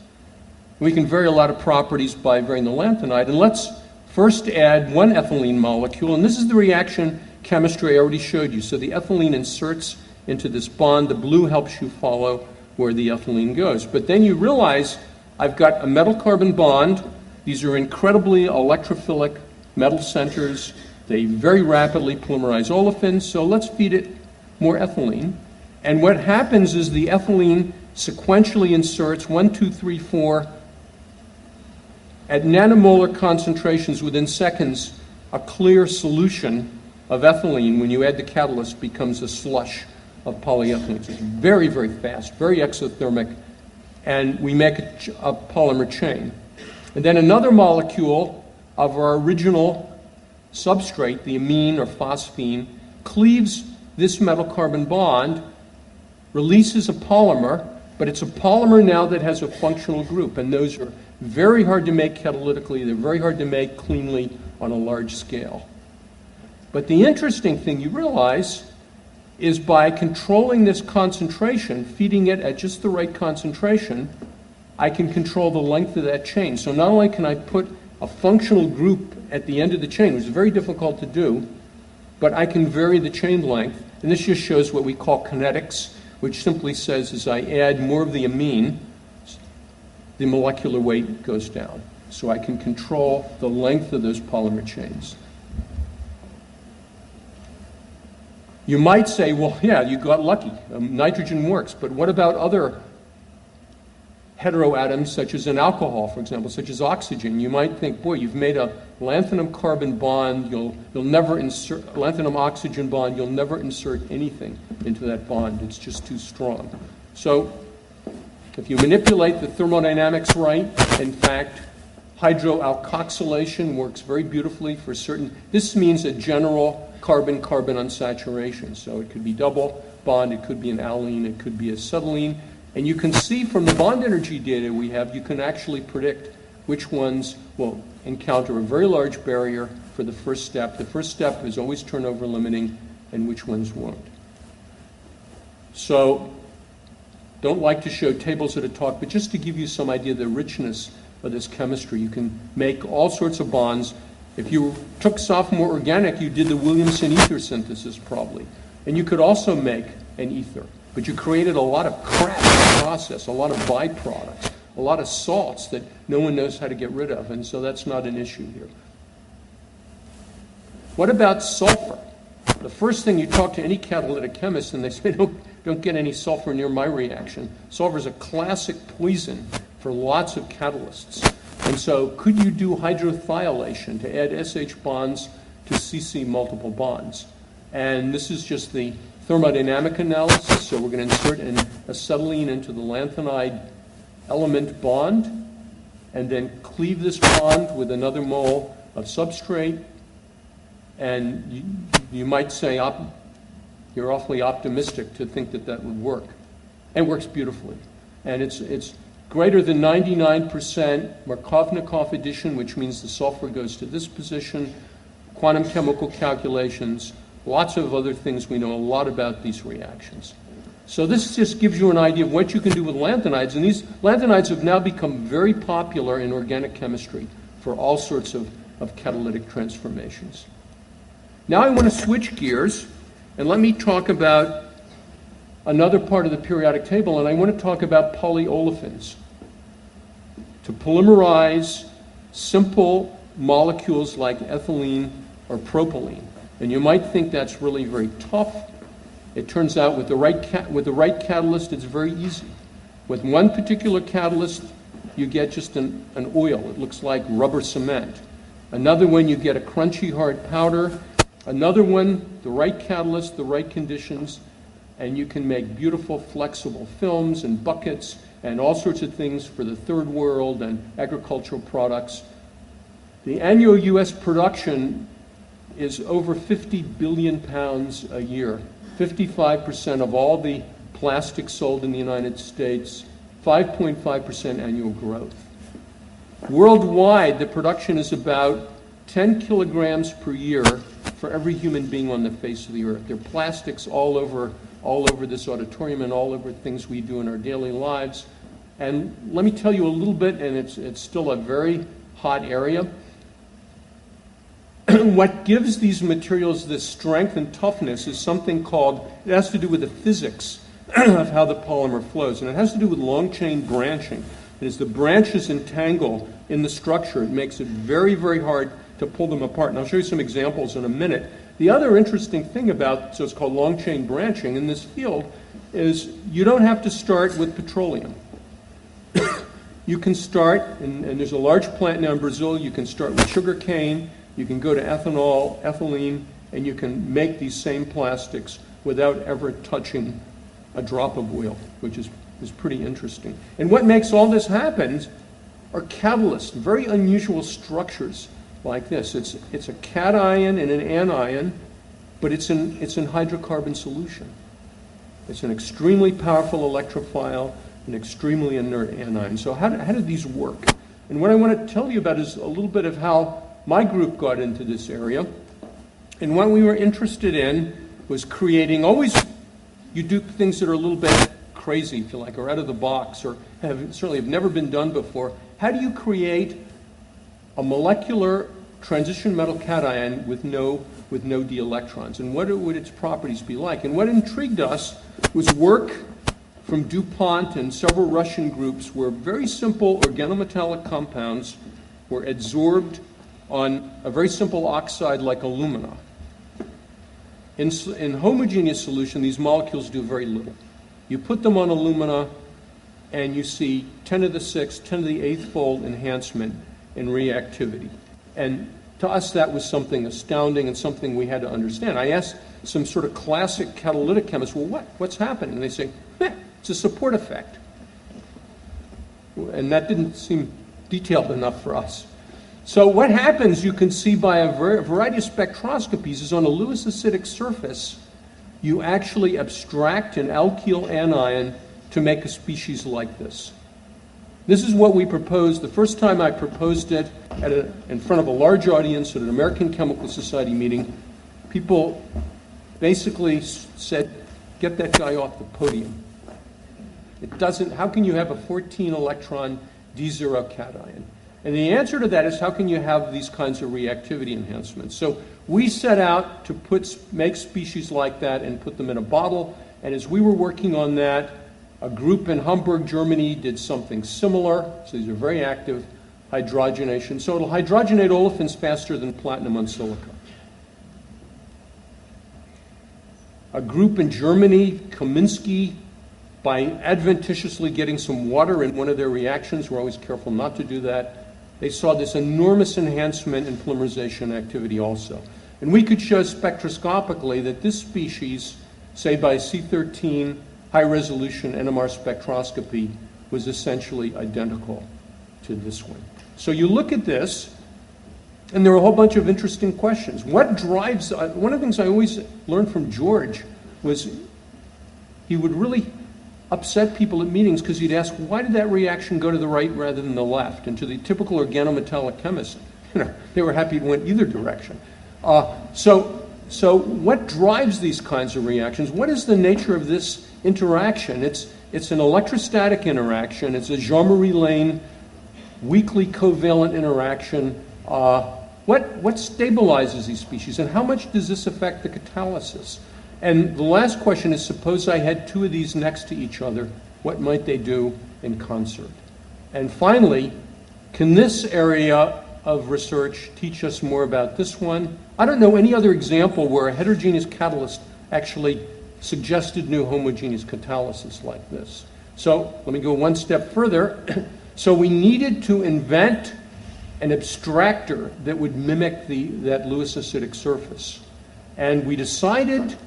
We can vary a lot of properties by varying the lanthanide. And let's first add one ethylene molecule. And this is the reaction chemistry I already showed you. So the ethylene inserts into this bond. The blue helps you follow where the ethylene goes. But then you realize I've got a metal-carbon bond. These are incredibly electrophilic metal centers. They very rapidly polymerize olefins, so let's feed it more ethylene. And what happens is the ethylene sequentially inserts 1, 2, 3, 4 at nanomolar concentrations within seconds. A clear solution of ethylene, when you add the catalyst, becomes a slush of polyethylene. It's very, very fast, very exothermic, and we make a polymer chain. And then another molecule of our original substrate, the amine or phosphine, cleaves this metal-carbon bond, releases a polymer, but it's a polymer now that has a functional group, and those are very hard to make catalytically. They're very hard to make cleanly on a large scale. But the interesting thing you realize is by controlling this concentration, feeding it at just the right concentration, I can control the length of that chain. So not only can I put a functional group at the end of the chain, which is very difficult to do, but I can vary the chain length. And this just shows what we call kinetics, which simply says as I add more of the amine, the molecular weight goes down. So I can control the length of those polymer chains. You might say, well, yeah, you got lucky. Nitrogen works, but what about other heteroatoms, such as an alcohol, for example, such as oxygen? You might think, boy, you've made a lanthanum-carbon bond. You'll never insert lanthanum-oxygen bond. You'll never insert anything into that bond. It's just too strong. So, if you manipulate the thermodynamics right, in fact, hydroalkoxylation works very beautifully for certain. This means a general carbon-carbon unsaturation. So it could be double bond, it could be an alene, it could be a acetylene. And you can see from the bond energy data we have, you can actually predict which ones will encounter a very large barrier for the first step. The first step is always turnover limiting, and which ones won't. So, don't like to show tables at a talk, but just to give you some idea of the richness of this chemistry, you can make all sorts of bonds. If you took sophomore organic, you did the Williamson ether synthesis probably. And you could also make an ether. But you created a lot of crap in the process, a lot of byproducts, a lot of salts that no one knows how to get rid of, and so that's not an issue here. What about sulfur? The first thing you talk to any catalytic chemist and they say, don't get any sulfur near my reaction. Sulfur is a classic poison for lots of catalysts. And so could you do hydrothioylation to add SH bonds to CC multiple bonds? And this is just the thermodynamic analysis. So we're going to insert an acetylene into the lanthanide element bond and then cleave this bond with another mole of substrate. And you might say you're awfully optimistic to think that that would work. It works beautifully. And it's greater than 99% Markovnikov addition, which means the sulfur goes to this position, quantum chemical calculations, lots of other things. We know a lot about these reactions. So this just gives you an idea of what you can do with lanthanides. And these lanthanides have now become very popular in organic chemistry for all sorts of catalytic transformations. Now I want to switch gears, and let me talk about another part of the periodic table, and I want to talk about polyolefins. To polymerize simple molecules like ethylene or propylene. And you might think that's really very tough. It turns out with the right catalyst, it's very easy. With one particular catalyst, you get just an oil. It looks like rubber cement. Another one, you get a crunchy hard powder. Another one, the right catalyst, the right conditions, and you can make beautiful flexible films and buckets and all sorts of things for the third world and agricultural products. The annual U.S. production is over 50 billion pounds a year. 55% of all the plastic sold in the United States, 5.5% annual growth. Worldwide, the production is about 10 kilograms per year for every human being on the face of the earth. There are plastics all over this auditorium and all over things we do in our daily lives. And let me tell you a little bit, and it's still a very hot area. And what gives these materials this strength and toughness is something called, it has to do with the physics of how the polymer flows. And it has to do with long chain branching. And as the branches entangle in the structure, it makes it very, very hard to pull them apart. And I'll show you some examples in a minute. The other interesting thing about, so it's called long chain branching in this field, is you don't have to start with petroleum. You can start, and there's a large plant now in Brazil, you can start with sugar cane, you can go to ethanol, ethylene, and you can make these same plastics without ever touching a drop of oil, which is pretty interesting. And what makes all this happen are catalysts, very unusual structures like this. It's a cation and an anion, but it's in hydrocarbon solution. It's an extremely powerful electrophile, an extremely inert anion. So how do these work? And what I want to tell you about is a little bit of how my group got into this area. And what we were interested in was creating, always you do things that are a little bit crazy, if you like, or out of the box, or certainly have never been done before. How do you create a molecular transition metal cation with no d electrons, and what would its properties be like? And what intrigued us was work from DuPont and several Russian groups where very simple organometallic compounds were adsorbed on a very simple oxide like alumina. In homogeneous solution, these molecules do very little. You put them on alumina, and you see 10 to the 6th, 10 to the 8th fold enhancement in reactivity. And to us, that was something astounding and something we had to understand. I asked some sort of classic catalytic chemists, well, what's happening? And they say, it's a support effect. And that didn't seem detailed enough for us. So what happens, you can see by a variety of spectroscopies, is on a Lewis acidic surface, you actually abstract an alkyl anion to make a species like this. This is what we proposed. The first time I proposed it in front of a large audience at an American Chemical Society meeting, people basically said, get that guy off the podium. It doesn't, how can you have a 14 electron D0 cation? And the answer to that is, how can you have these kinds of reactivity enhancements? So we set out to make species like that and put them in a bottle. And as we were working on that, a group in Hamburg, Germany did something similar. So these are very active hydrogenation. So it'll hydrogenate olefins faster than platinum on silica. A group in Germany, Kaminsky, by adventitiously getting some water in one of their reactions, we're always careful not to do that, they saw this enormous enhancement in polymerization activity also. And we could show spectroscopically that this species, say by C13 high-resolution NMR spectroscopy, was essentially identical to this one. So you look at this, and there are a whole bunch of interesting questions. What drives, one of the things I always learned from George was he would really upset people at meetings because he'd ask, why did that reaction go to the right rather than the left? And to the typical organometallic chemist, they were happy it went either direction. So what drives these kinds of reactions? What is the nature of this interaction? It's an electrostatic interaction. It's a Jean-Marie Lane weakly covalent interaction. What stabilizes these species, and how much does this affect the catalysis? And the last question is, suppose I had two of these next to each other, what might they do in concert? And finally, can this area of research teach us more about this one? I don't know any other example where a heterogeneous catalyst actually suggested new homogeneous catalysis like this. So let me go one step further. So we needed to invent an abstractor that would mimic that Lewis acidic surface. And we decided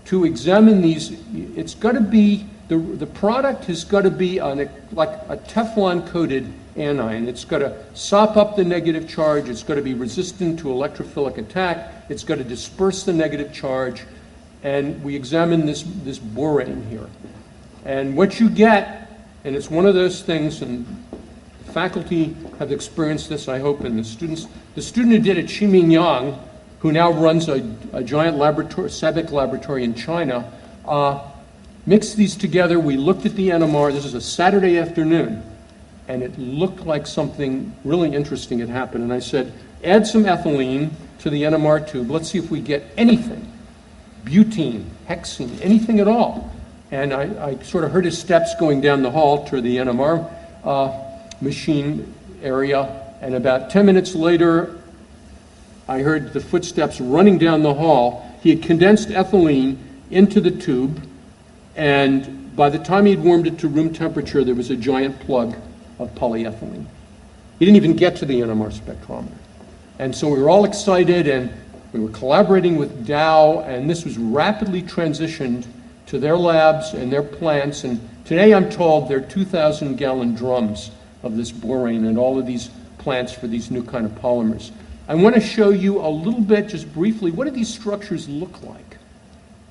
to examine these. It's got to be, the product has got to be like a Teflon-coated anion. It's got to sop up the negative charge. It's got to be resistant to electrophilic attack. It's got to disperse the negative charge. And we examine this borane here. And what you get, and it's one of those things, and faculty have experienced this, I hope, and the students. The student who did it, Ximin Yang, who now runs a giant laboratory, SABIC laboratory in China, mixed these together. We looked at the NMR. This is a Saturday afternoon, and it looked like something really interesting had happened. And I said, add some ethylene, to the NMR tube. Let's see if we get anything. Butene, hexene, anything at all. And I sort of heard his steps going down the hall to the NMR machine area. And about 10 minutes later, I heard the footsteps running down the hall. He had condensed ethylene into the tube, and by the time he'd warmed it to room temperature, there was a giant plug of polyethylene. He didn't even get to the NMR spectrometer. And so we were all excited, and we were collaborating with Dow, and this was rapidly transitioned to their labs and their plants. And today I'm told there are 2,000-gallon drums of this borane and all of these plants for these new kind of polymers. I want to show you a little bit, just briefly, what do these structures look like?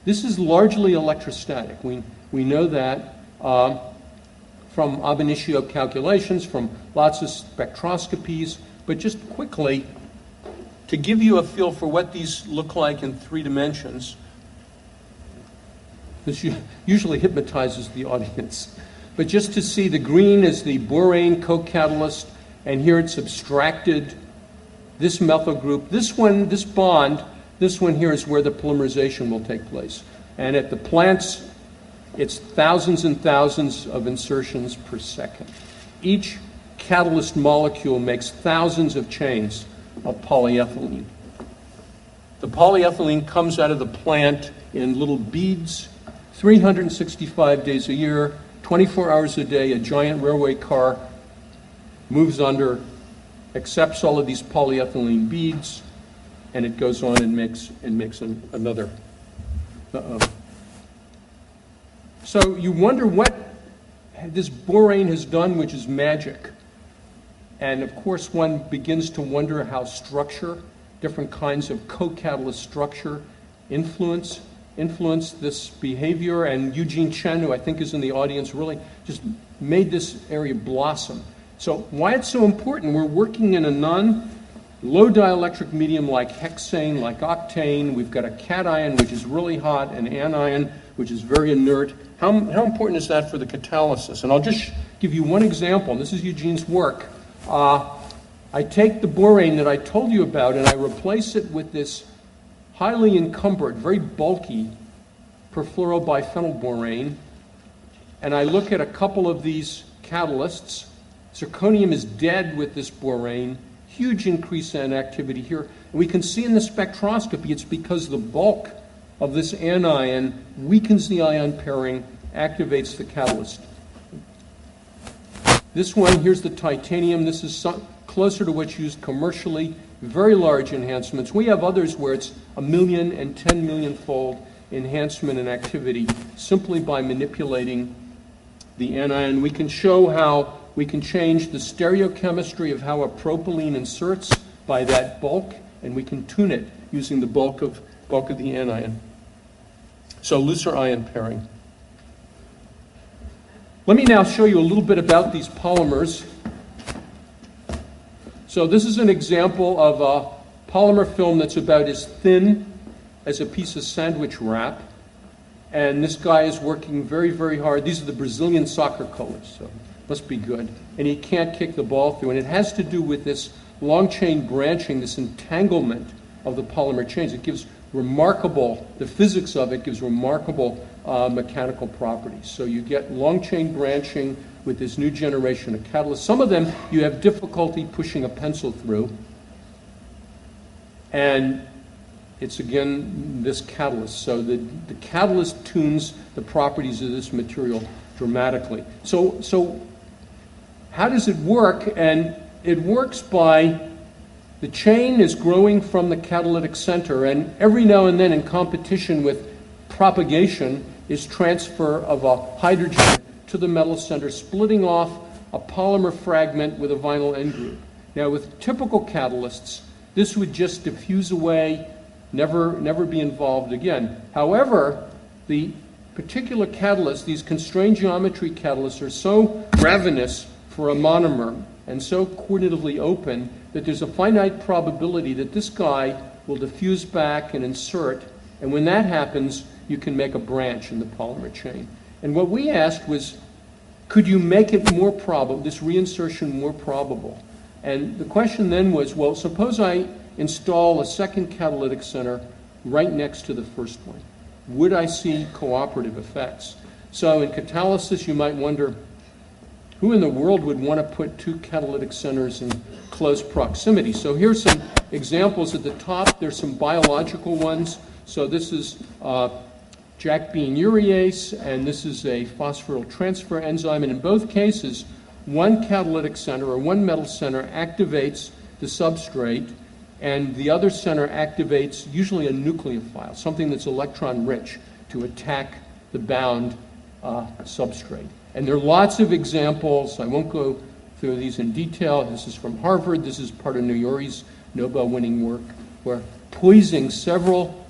This is largely electrostatic. We know that from ab initio calculations, from lots of spectroscopies, but just quickly, to give you a feel for what these look like in 3 dimensions, this usually hypnotizes the audience. But just to see, the green is the borane co-catalyst, and here it's abstracted. This methyl group, this one, this bond, this one here is where the polymerization will take place. And at the plants, it's thousands and thousands of insertions per second. Each catalyst molecule makes thousands of chains of polyethylene. The polyethylene comes out of the plant in little beads, 365 days a year, 24 hours a day. A giant railway car moves under, accepts all of these polyethylene beads, and it goes on and makes another. So you wonder what this borane has done, which is magic. And of course, one begins to wonder how structure, different kinds of co-catalyst structure, influence this behavior. And Eugene Chen, who I think is in the audience, really just made this area blossom. So why it's so important, we're working in a non-low dielectric medium like hexane, like octane. We've got a cation, which is really hot, an anion, which is very inert. How important is that for the catalysis? And I'll just give you one example. This is Eugene's work. I take the borane that I told you about and I replace it with this highly encumbered, very bulky perfluorobiphenyl borane, and I look at a couple of these catalysts. Zirconium is dead with this borane, huge increase in activity here. And we can see in the spectroscopy it's because the bulk of this anion weakens the ion pairing, activates the catalyst. This one, here's the titanium. This is closer to what's used commercially, very large enhancements. We have others where it's 1 million and 10 million fold enhancement in activity simply by manipulating the anion. We can show how we can change the stereochemistry of how a propylene inserts by that bulk, and we can tune it using the bulk of the anion. So looser ion pairing. Let me now show you a little bit about these polymers. So this is an example of a polymer film that's about as thin as a piece of sandwich wrap. And this guy is working very, very hard. These are the Brazilian soccer colors, so must be good. And he can't kick the ball through. And it has to do with this long chain branching, this entanglement of the polymer chains. It gives the physics of it gives remarkable mechanical properties. So you get long chain branching with this new generation of catalysts. Some of them you have difficulty pushing a pencil through. And it's again this catalyst. So the catalyst tunes the properties of this material dramatically. So how does it work? And it works by the chain is growing from the catalytic center, and every now and then in competition with propagation is transfer of a hydrogen to the metal center, splitting off a polymer fragment with a vinyl end group. Now with typical catalysts, this would just diffuse away, never be involved again. However, the particular catalysts, these constrained geometry catalysts, are so ravenous for a monomer and so coordinatively open that there's a finite probability that this guy will diffuse back and insert, and when that happens, you can make a branch in the polymer chain. And what we asked was, could you make it more probable, this reinsertion more probable? And the question then was, well, suppose I install a second catalytic center right next to the first one? Would I see cooperative effects? So in catalysis, you might wonder, who in the world would want to put two catalytic centers in close proximity? So here's some examples at the top. There's some biological ones. So this is Jack bean urease, and this is a phosphoryl transfer enzyme. And in both cases, one catalytic center or one metal center activates the substrate, and the other center activates usually a nucleophile, something that's electron rich, to attack the bound substrate. And there are lots of examples. I won't go through these in detail. This is from Harvard. This is part of Nuyori's Nobel-winning work, where poising several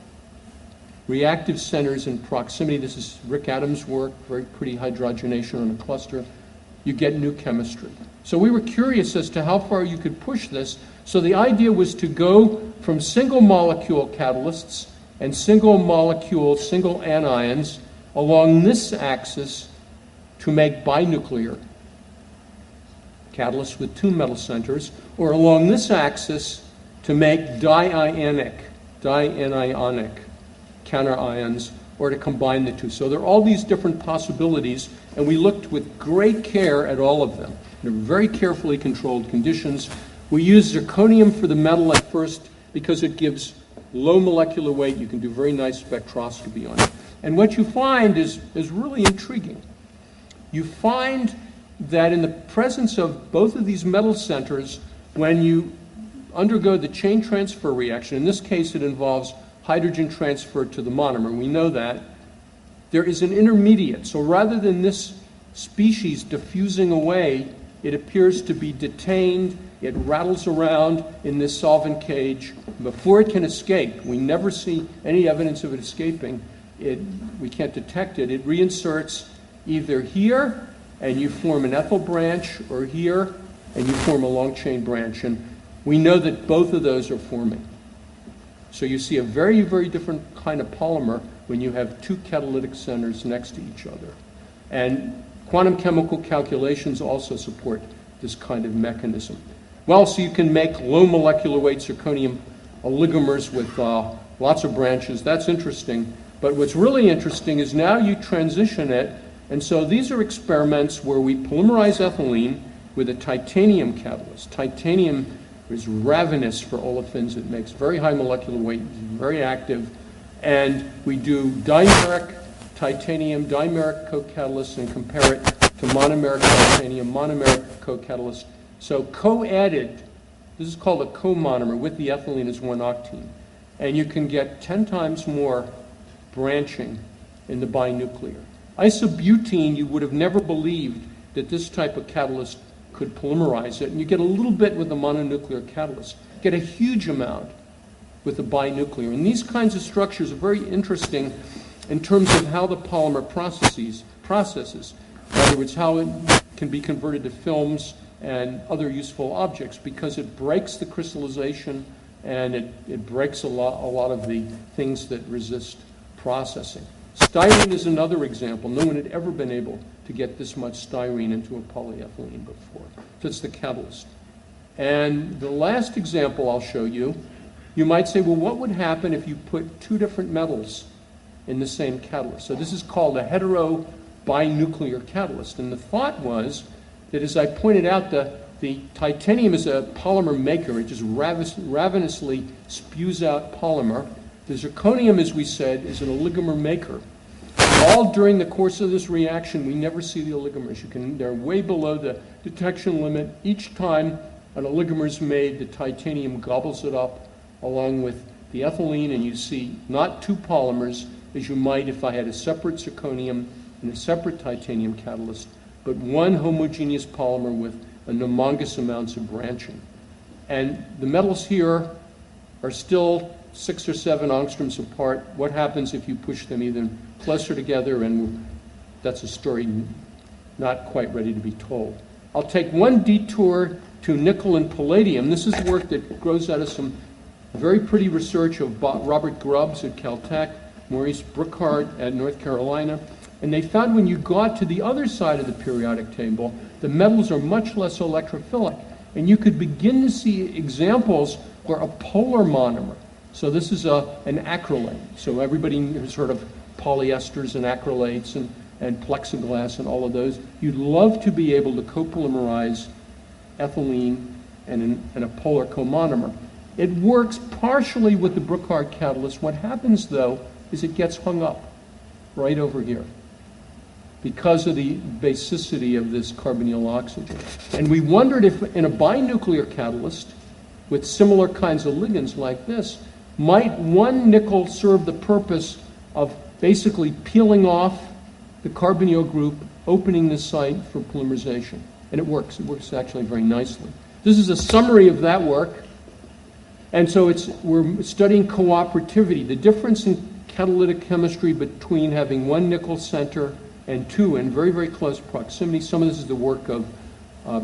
reactive centers in proximity. This is Rick Adams' work, very pretty hydrogenation on a cluster. You get new chemistry. So we were curious as to how far you could push this. So the idea was to go from single molecule catalysts and single molecule, single anions along this axis to make binuclear catalysts with two metal centers, or along this axis to make dianionic counterions, or to combine the two. So there are all these different possibilities, and we looked with great care at all of them in very carefully controlled conditions. We used zirconium for the metal at first because it gives low molecular weight. You can do very nice spectroscopy on it. And what you find is really intriguing. You find that in the presence of both of these metal centers, when you undergo the chain transfer reaction, in this case it involves hydrogen transfer to the monomer, we know that, there is an intermediate. So rather than this species diffusing away, it appears to be detained. It rattles around in this solvent cage. Before it can escape, we never see any evidence of it escaping. We can't detect it. It reinserts either here, and you form an ethyl branch, or here, and you form a long chain branch. And we know that both of those are forming. So you see a very, very different kind of polymer when you have two catalytic centers next to each other. And quantum chemical calculations also support this kind of mechanism. Well, so you can make low molecular weight zirconium oligomers with lots of branches. That's interesting. But what's really interesting is now you transition it. And so these are experiments where we polymerize ethylene with a titanium catalyst. Titanium is ravenous for olefins. It makes very high molecular weight, very active. And we do dimeric titanium, dimeric co-catalyst, and compare it to monomeric titanium, monomeric co-catalyst. So co-added, this is called a co-monomer with the ethylene as 1-octene. And you can get 10 times more branching in the binuclear. Isobutene, you would have never believed that this type of catalyst could polymerize it, and you get a little bit with the mononuclear catalyst. You get a huge amount with the binuclear. And these kinds of structures are very interesting in terms of how the polymer processes. In other words, how it can be converted to films and other useful objects, because it breaks the crystallization and it breaks a lot of the things that resist processing. Styrene is another example. No one had ever been able to get this much styrene into a polyethylene before. So it's the catalyst. And the last example I'll show you, you might say, well, what would happen if you put two different metals in the same catalyst? So this is called a hetero-binuclear catalyst. And the thought was that, as I pointed out, the titanium is a polymer maker. It just ravenously spews out polymer. The zirconium, as we said, is an oligomer maker. All during the course of this reaction, we never see the oligomers. They're way below the detection limit. Each time an oligomer is made, the titanium gobbles it up along with the ethylene, and you see not two polymers, as you might if I had a separate zirconium and a separate titanium catalyst, but one homogeneous polymer with enormous amounts of branching. And the metals here are still 6 or 7 angstroms apart. What happens if you push them even closer together? And that's a story not quite ready to be told. I'll take one detour to nickel and palladium. This is work that grows out of some very pretty research of Robert Grubbs at Caltech, Maurice Brookhart at North Carolina. And they found when you got to the other side of the periodic table, the metals are much less electrophilic. And you could begin to see examples or a polar monomer. So this is an acrylate. So everybody has heard of polyesters and acrylates and plexiglass and all of those. You'd love to be able to copolymerize ethylene and a polar comonomer. It works partially with the Brookhart catalyst. What happens, though, is it gets hung up right over here because of the basicity of this carbonyl oxygen. And we wondered if in a binuclear catalyst with similar kinds of ligands like this, might one nickel serve the purpose of basically peeling off the carbonyl group, opening the site for polymerization. And it works. It works actually very nicely. This is a summary of that work. And so we're studying cooperativity, the difference in catalytic chemistry between having one nickel center and two in very, very close proximity. Some of this is the work of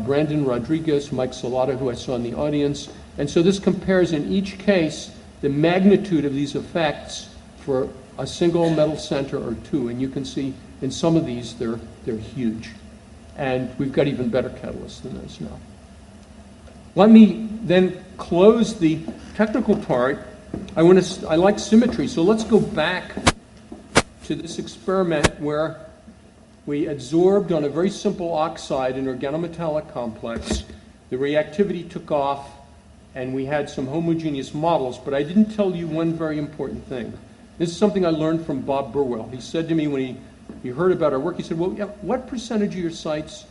Brandon Rodriguez, Mike Salata, who I saw in the audience. And so this compares in each case the magnitude of these effects for a single metal center or two. And you can see in some of these they're huge. And we've got even better catalysts than those now. Let me then close the technical part. I like symmetry, so let's go back to this experiment where we adsorbed on a very simple oxide an organometallic complex. The reactivity took off, and we had some homogeneous models, but I didn't tell you one very important thing. This is something I learned from Bob Burwell. He said to me when he heard about our work, he said, well, yeah, what percentage of your sites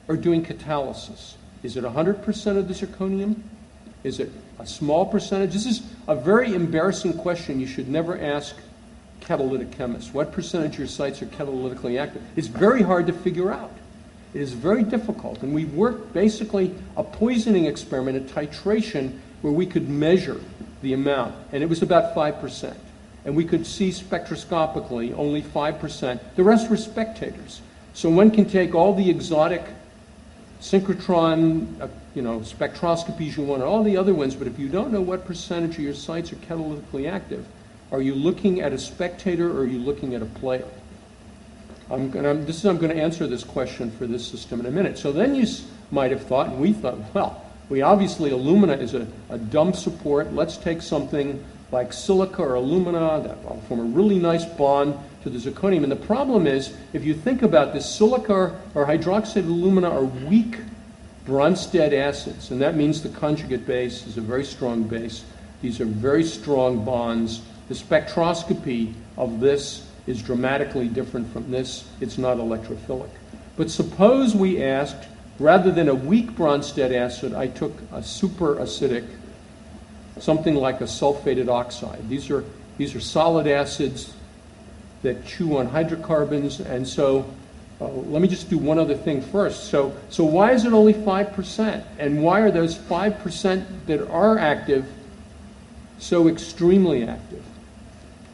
are doing catalysis? Is it 100% of the zirconium? Is it a small percentage? This is a very embarrassing question you should never ask catalytic chemists. What percentage of your sites are catalytically active? It's very hard to figure out. It is very difficult. And we worked basically a poisoning experiment, a titration, where we could measure the amount. And it was about 5%. And we could see spectroscopically only 5%. The rest were spectators. So one can take all the exotic synchrotron, spectroscopies you want, and all the other ones, but if you don't know what percentage of your sites are catalytically active, are you looking at a spectator or are you looking at a player? I'm going to answer this question for this system in a minute. So then you might have thought, and we thought, well, obviously alumina is a dumb support. Let's take something like silica or alumina that will form a really nice bond to the zirconium. And the problem is, if you think about this, silica or hydroxide alumina are weak Bronsted acids, and that means the conjugate base is a very strong base. These are very strong bonds. The spectroscopy of this is dramatically different from this. It's not electrophilic. But suppose we asked, rather than a weak Bronsted acid, I took a super acidic, something like a sulfated oxide. These are solid acids that chew on hydrocarbons, and so let me just do one other thing first. So why is it only 5%? And why are those 5% that are active so extremely active?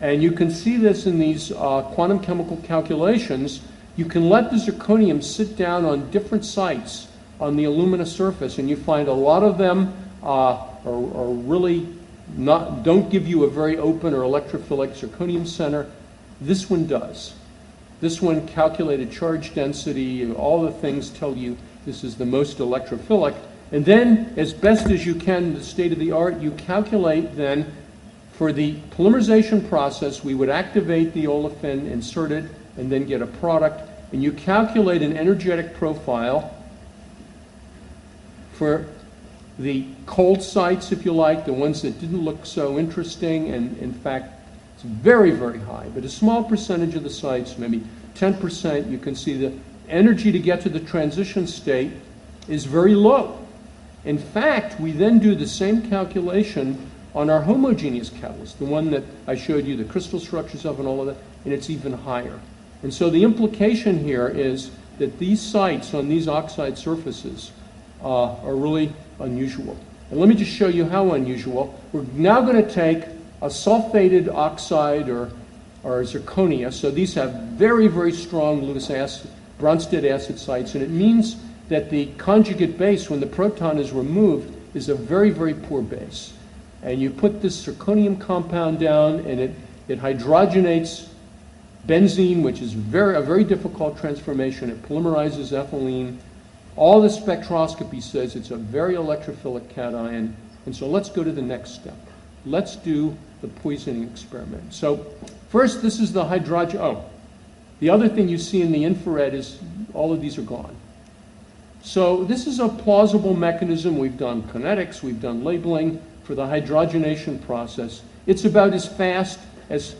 And you can see this in these quantum chemical calculations. You can let the zirconium sit down on different sites on the alumina surface, and you find a lot of them are really don't give you a very open or electrophilic zirconium center. This one does. This one calculated charge density, all the things tell you this is the most electrophilic. And then, as best as you can, the state of the art, you calculate then for the polymerization process, we would activate the olefin, insert it, and then get a product. And you calculate an energetic profile for the cold sites, if you like, the ones that didn't look so interesting, and in fact, it's very, very high. But a small percentage of the sites, maybe 10%, you can see the energy to get to the transition state is very low. In fact, we then do the same calculation on our homogeneous catalyst, the one that I showed you the crystal structures of and all of that, and it's even higher. And so the implication here is that these sites on these oxide surfaces are really unusual. And let me just show you how unusual. We're now going to take a sulfated oxide or zirconia. So these have very, very strong Lewis acid, Bronsted acid sites, and it means that the conjugate base, when the proton is removed, is a very, very poor base. And you put this zirconium compound down, and it hydrogenates benzene, which is a very difficult transformation. It polymerizes ethylene. All the spectroscopy says it's a very electrophilic cation. And so let's go to the next step. Let's do the poisoning experiment. So first, this is the hydrogen. Oh, the other thing you see in the infrared is all of these are gone. So this is a plausible mechanism. We've done kinetics, we've done labeling for the hydrogenation process. It's about as fast as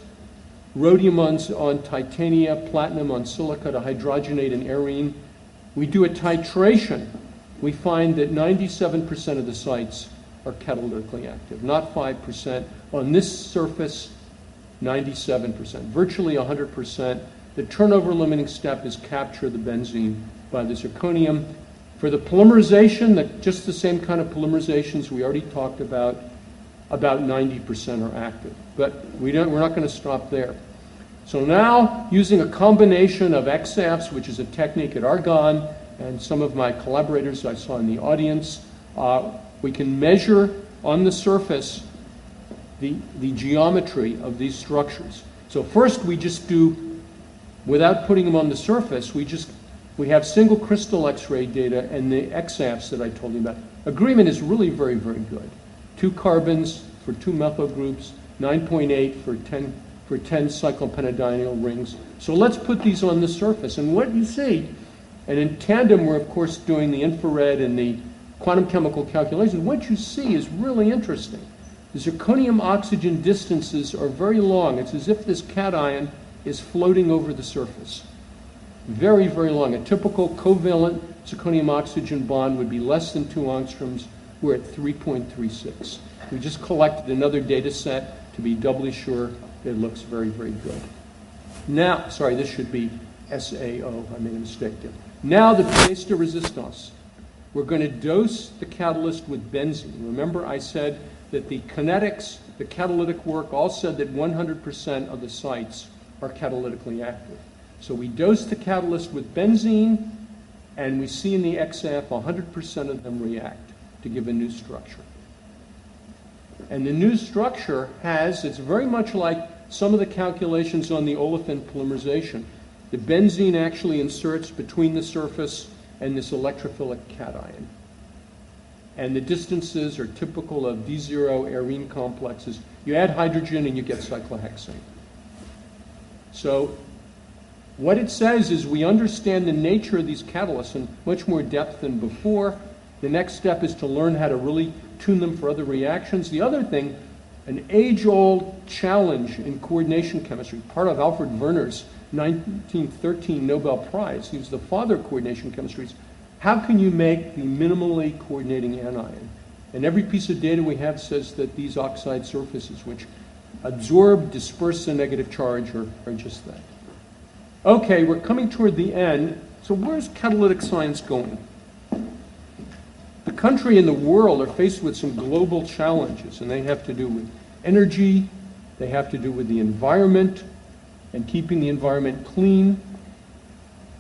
rhodium on titania, platinum on silica to hydrogenate an arene. We do a titration. We find that 97% of the sites are catalytically active, not 5%. On this surface, 97%, virtually 100%. The turnover limiting step is capture the benzene by the zirconium. For the polymerization, just the same kind of polymerizations we already talked about 90% are active. But we're not going to stop there. So now, using a combination of XAFs, which is a technique at Argonne, and some of my collaborators I saw in the audience, we can measure on the surface the geometry of these structures. So first we just do, without putting them on the surface, we have single crystal X-ray data and the XAFs that I told you about. Agreement is really very, very good. 2 carbons for 2 methyl groups, 9.8 for 10 cyclopentadienyl rings. So let's put these on the surface. And what you see, and in tandem we're of course doing the infrared and the quantum chemical calculations, what you see is really interesting. The zirconium oxygen distances are very long. It's as if this cation is floating over the surface. Very, very long. A typical covalent zirconium oxygen bond would be less than 2 angstroms. We're at 3.36. We just collected another data set to be doubly sure it looks very, very good. Now, sorry, this should be SAO. I made a mistake there. Now the pièce de résistance. We're going to dose the catalyst with benzene. Remember I said that the kinetics, the catalytic work, all said that 100% of the sites are catalytically active. So we dose the catalyst with benzene, and we see in the XAF 100% of them react to give a new structure. And the new structure it's very much like some of the calculations on the olefin polymerization. The benzene actually inserts between the surface and this electrophilic cation. And the distances are typical of D0 arene complexes. You add hydrogen and you get cyclohexane. So what it says is we understand the nature of these catalysts in much more depth than before. The next step is to learn how to really tune them for other reactions. The other thing, an age-old challenge in coordination chemistry, part of Alfred Werner's 1913 Nobel Prize, he was the father of coordination chemistry. How can you make the minimally coordinating anion? And every piece of data we have says that these oxide surfaces, which absorb, disperse the negative charge, are just that. Okay, we're coming toward the end. So where's catalytic science going? The country and the world are faced with some global challenges, and they have to do with energy, they have to do with the environment, and keeping the environment clean,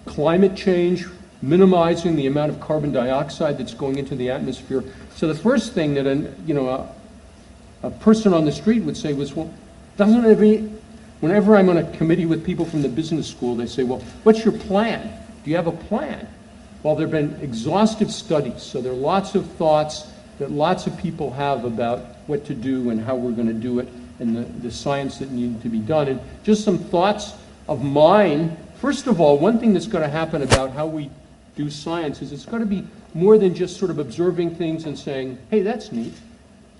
climate change, minimizing the amount of carbon dioxide that's going into the atmosphere. So the first thing that a person on the street would say was, well, whenever I'm on a committee with people from the business school, they say, well, what's your plan? Do you have a plan? Well, there have been exhaustive studies, so there are lots of thoughts that lots of people have about what to do and how we're going to do it, and the science that needed to be done. And just some thoughts of mine. First of all, one thing that's going to happen about how we do science is it's going to be more than just sort of observing things and saying, hey, that's neat,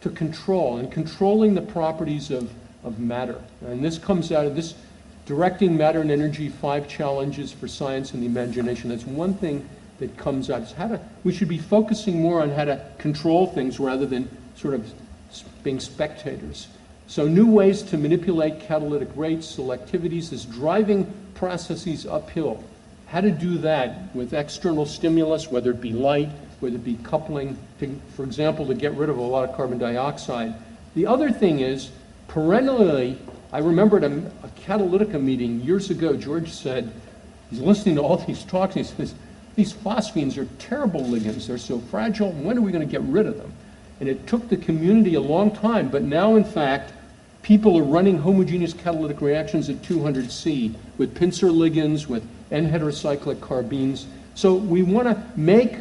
to control, and controlling the properties of matter. And this comes out of this directing matter and energy 5 challenges for science and the imagination. That's one thing that comes out. Is we should be focusing more on how to control things rather than sort of being spectators. So new ways to manipulate catalytic rates, selectivities, is driving processes uphill. How to do that with external stimulus, whether it be light, whether it be coupling, for example, to get rid of a lot of carbon dioxide. The other thing is, perennially, I remember at a Catalytica meeting years ago, George said, he's listening to all these talks, and he says, these phosphines are terrible ligands, they're so fragile, when are we going to get rid of them? And it took the community a long time, but now in fact, people are running homogeneous catalytic reactions at 200 C with pincer ligands, with N-heterocyclic carbines. So we want to make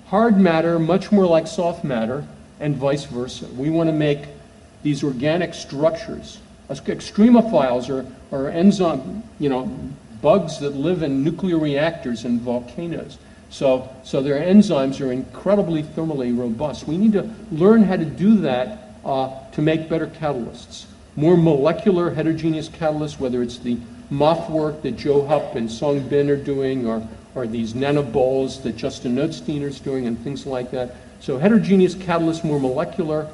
hard matter much more like soft matter, and vice versa. We want to make these organic structures. Extremophiles are enzyme, bugs that live in nuclear reactors and volcanoes. So their enzymes are incredibly thermally robust. We need to learn how to do that to make better catalysts. More molecular heterogeneous catalysts, whether it's the MOF work that Joe Hupp and Song Bin are doing, or these nanobols that Justin Notstein is doing, and things like that. So heterogeneous catalysts, more molecular,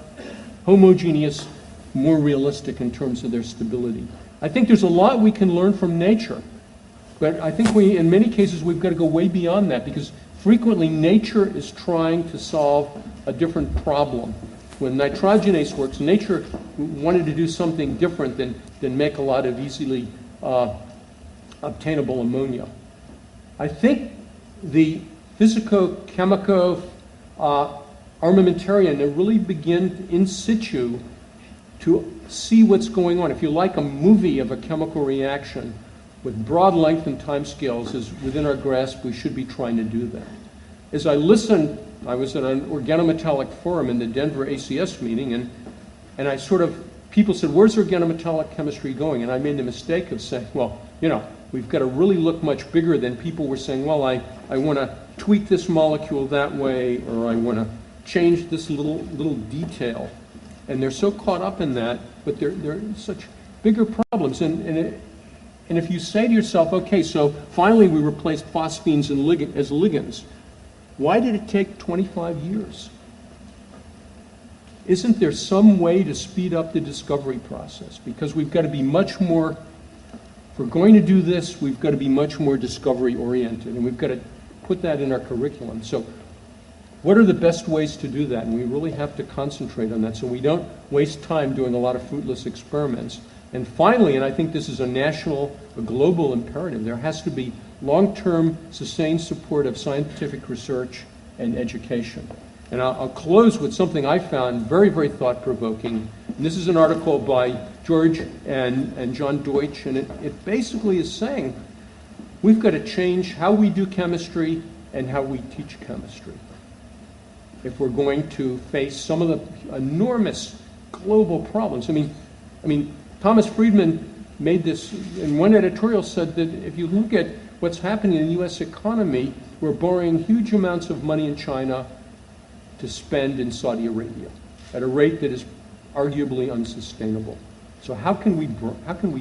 homogeneous, more realistic in terms of their stability. I think there's a lot we can learn from nature, but I think in many cases, we've got to go way beyond that, because frequently nature is trying to solve a different problem. When nitrogenase works, nature wanted to do something different than make a lot of easily obtainable ammonia. I think the physico-chemico armamentarian to really begin in situ to see what's going on. If you like a movie of a chemical reaction with broad length and time scales is within our grasp, we should be trying to do that. As I listened, I was at an organometallic forum in the Denver ACS meeting, and I people said, where's organometallic chemistry going? And I made the mistake of saying, well, we've got to really look much bigger than people were saying, well, I want to tweak this molecule that way, or I want to change this little detail. And they're so caught up in that, but they're such bigger problems. And if you say to yourself, okay, so finally we replaced phosphines as ligands, why did it take 25 years? Isn't there some way to speed up the discovery process? Because we've got to be much more, if we're going to do this, we've got to be much more discovery oriented, and we've got to put that in our curriculum. So what are the best ways to do that? And we really have to concentrate on that so we don't waste time doing a lot of fruitless experiments. And finally, and I think this is a global imperative, there has to be long-term sustained support of scientific research and education. And I'll close with something I found very, very thought-provoking. And this is an article by George and John Deutsch, and it basically is saying we've got to change how we do chemistry and how we teach chemistry if we're going to face some of the enormous global problems. I mean, Thomas Friedman made this, in one editorial said that if you look at what's happening in the U.S. economy, we're borrowing huge amounts of money in China to spend in Saudi Arabia at a rate that is arguably unsustainable. So how can we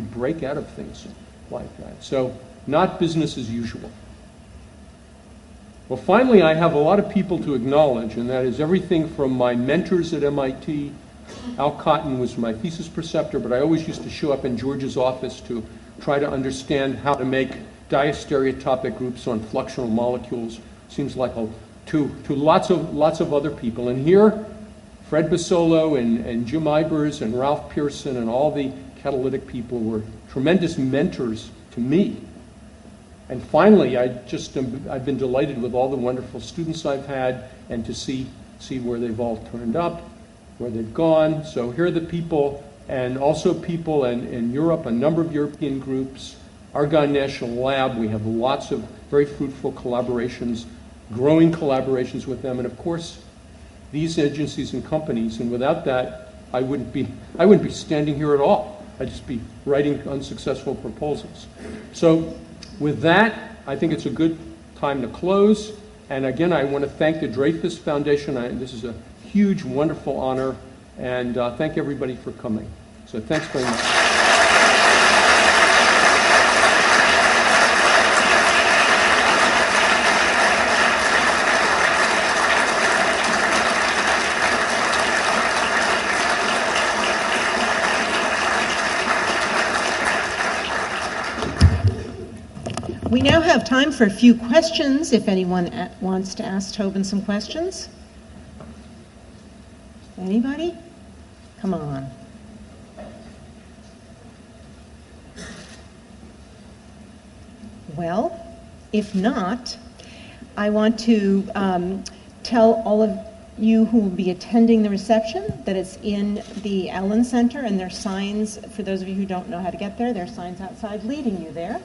break out of things like that? So not business as usual. Well, finally, I have a lot of people to acknowledge, and that is everything from my mentors at MIT. Al Cotton was my thesis preceptor, but I always used to show up in George's office to try to understand how to make diastereotopic groups on fluxional molecules. Seems like to lots of other people. And here, Fred Basolo and Jim Ibers and Ralph Pearson and all the catalytic people were tremendous mentors to me. And finally, I've been delighted with all the wonderful students I've had and to see where they've all turned up, where they've gone. So here are the people, and also people in Europe, a number of European groups, Argonne National Lab. We have lots of very fruitful collaborations, growing collaborations with them, and of course, these agencies and companies. And without that, I wouldn't be standing here at all. I'd just be writing unsuccessful proposals. So with that, I think it's a good time to close. And again, I want to thank the Dreyfus Foundation. This is a huge, wonderful honor. And thank everybody for coming. So thanks very much. We now have time for a few questions, if anyone wants to ask Tobin some questions. Anybody? Come on. Well, if not, I want to tell all of you who will be attending the reception that it's in the Allen Center, and there's signs, for those of you who don't know how to get there, there are signs outside leading you there.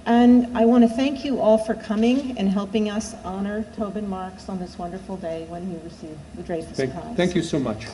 And I want to thank you all for coming and helping us honor Tobin Marks on this wonderful day when he received the Dreyfus Prize. Thank you so much.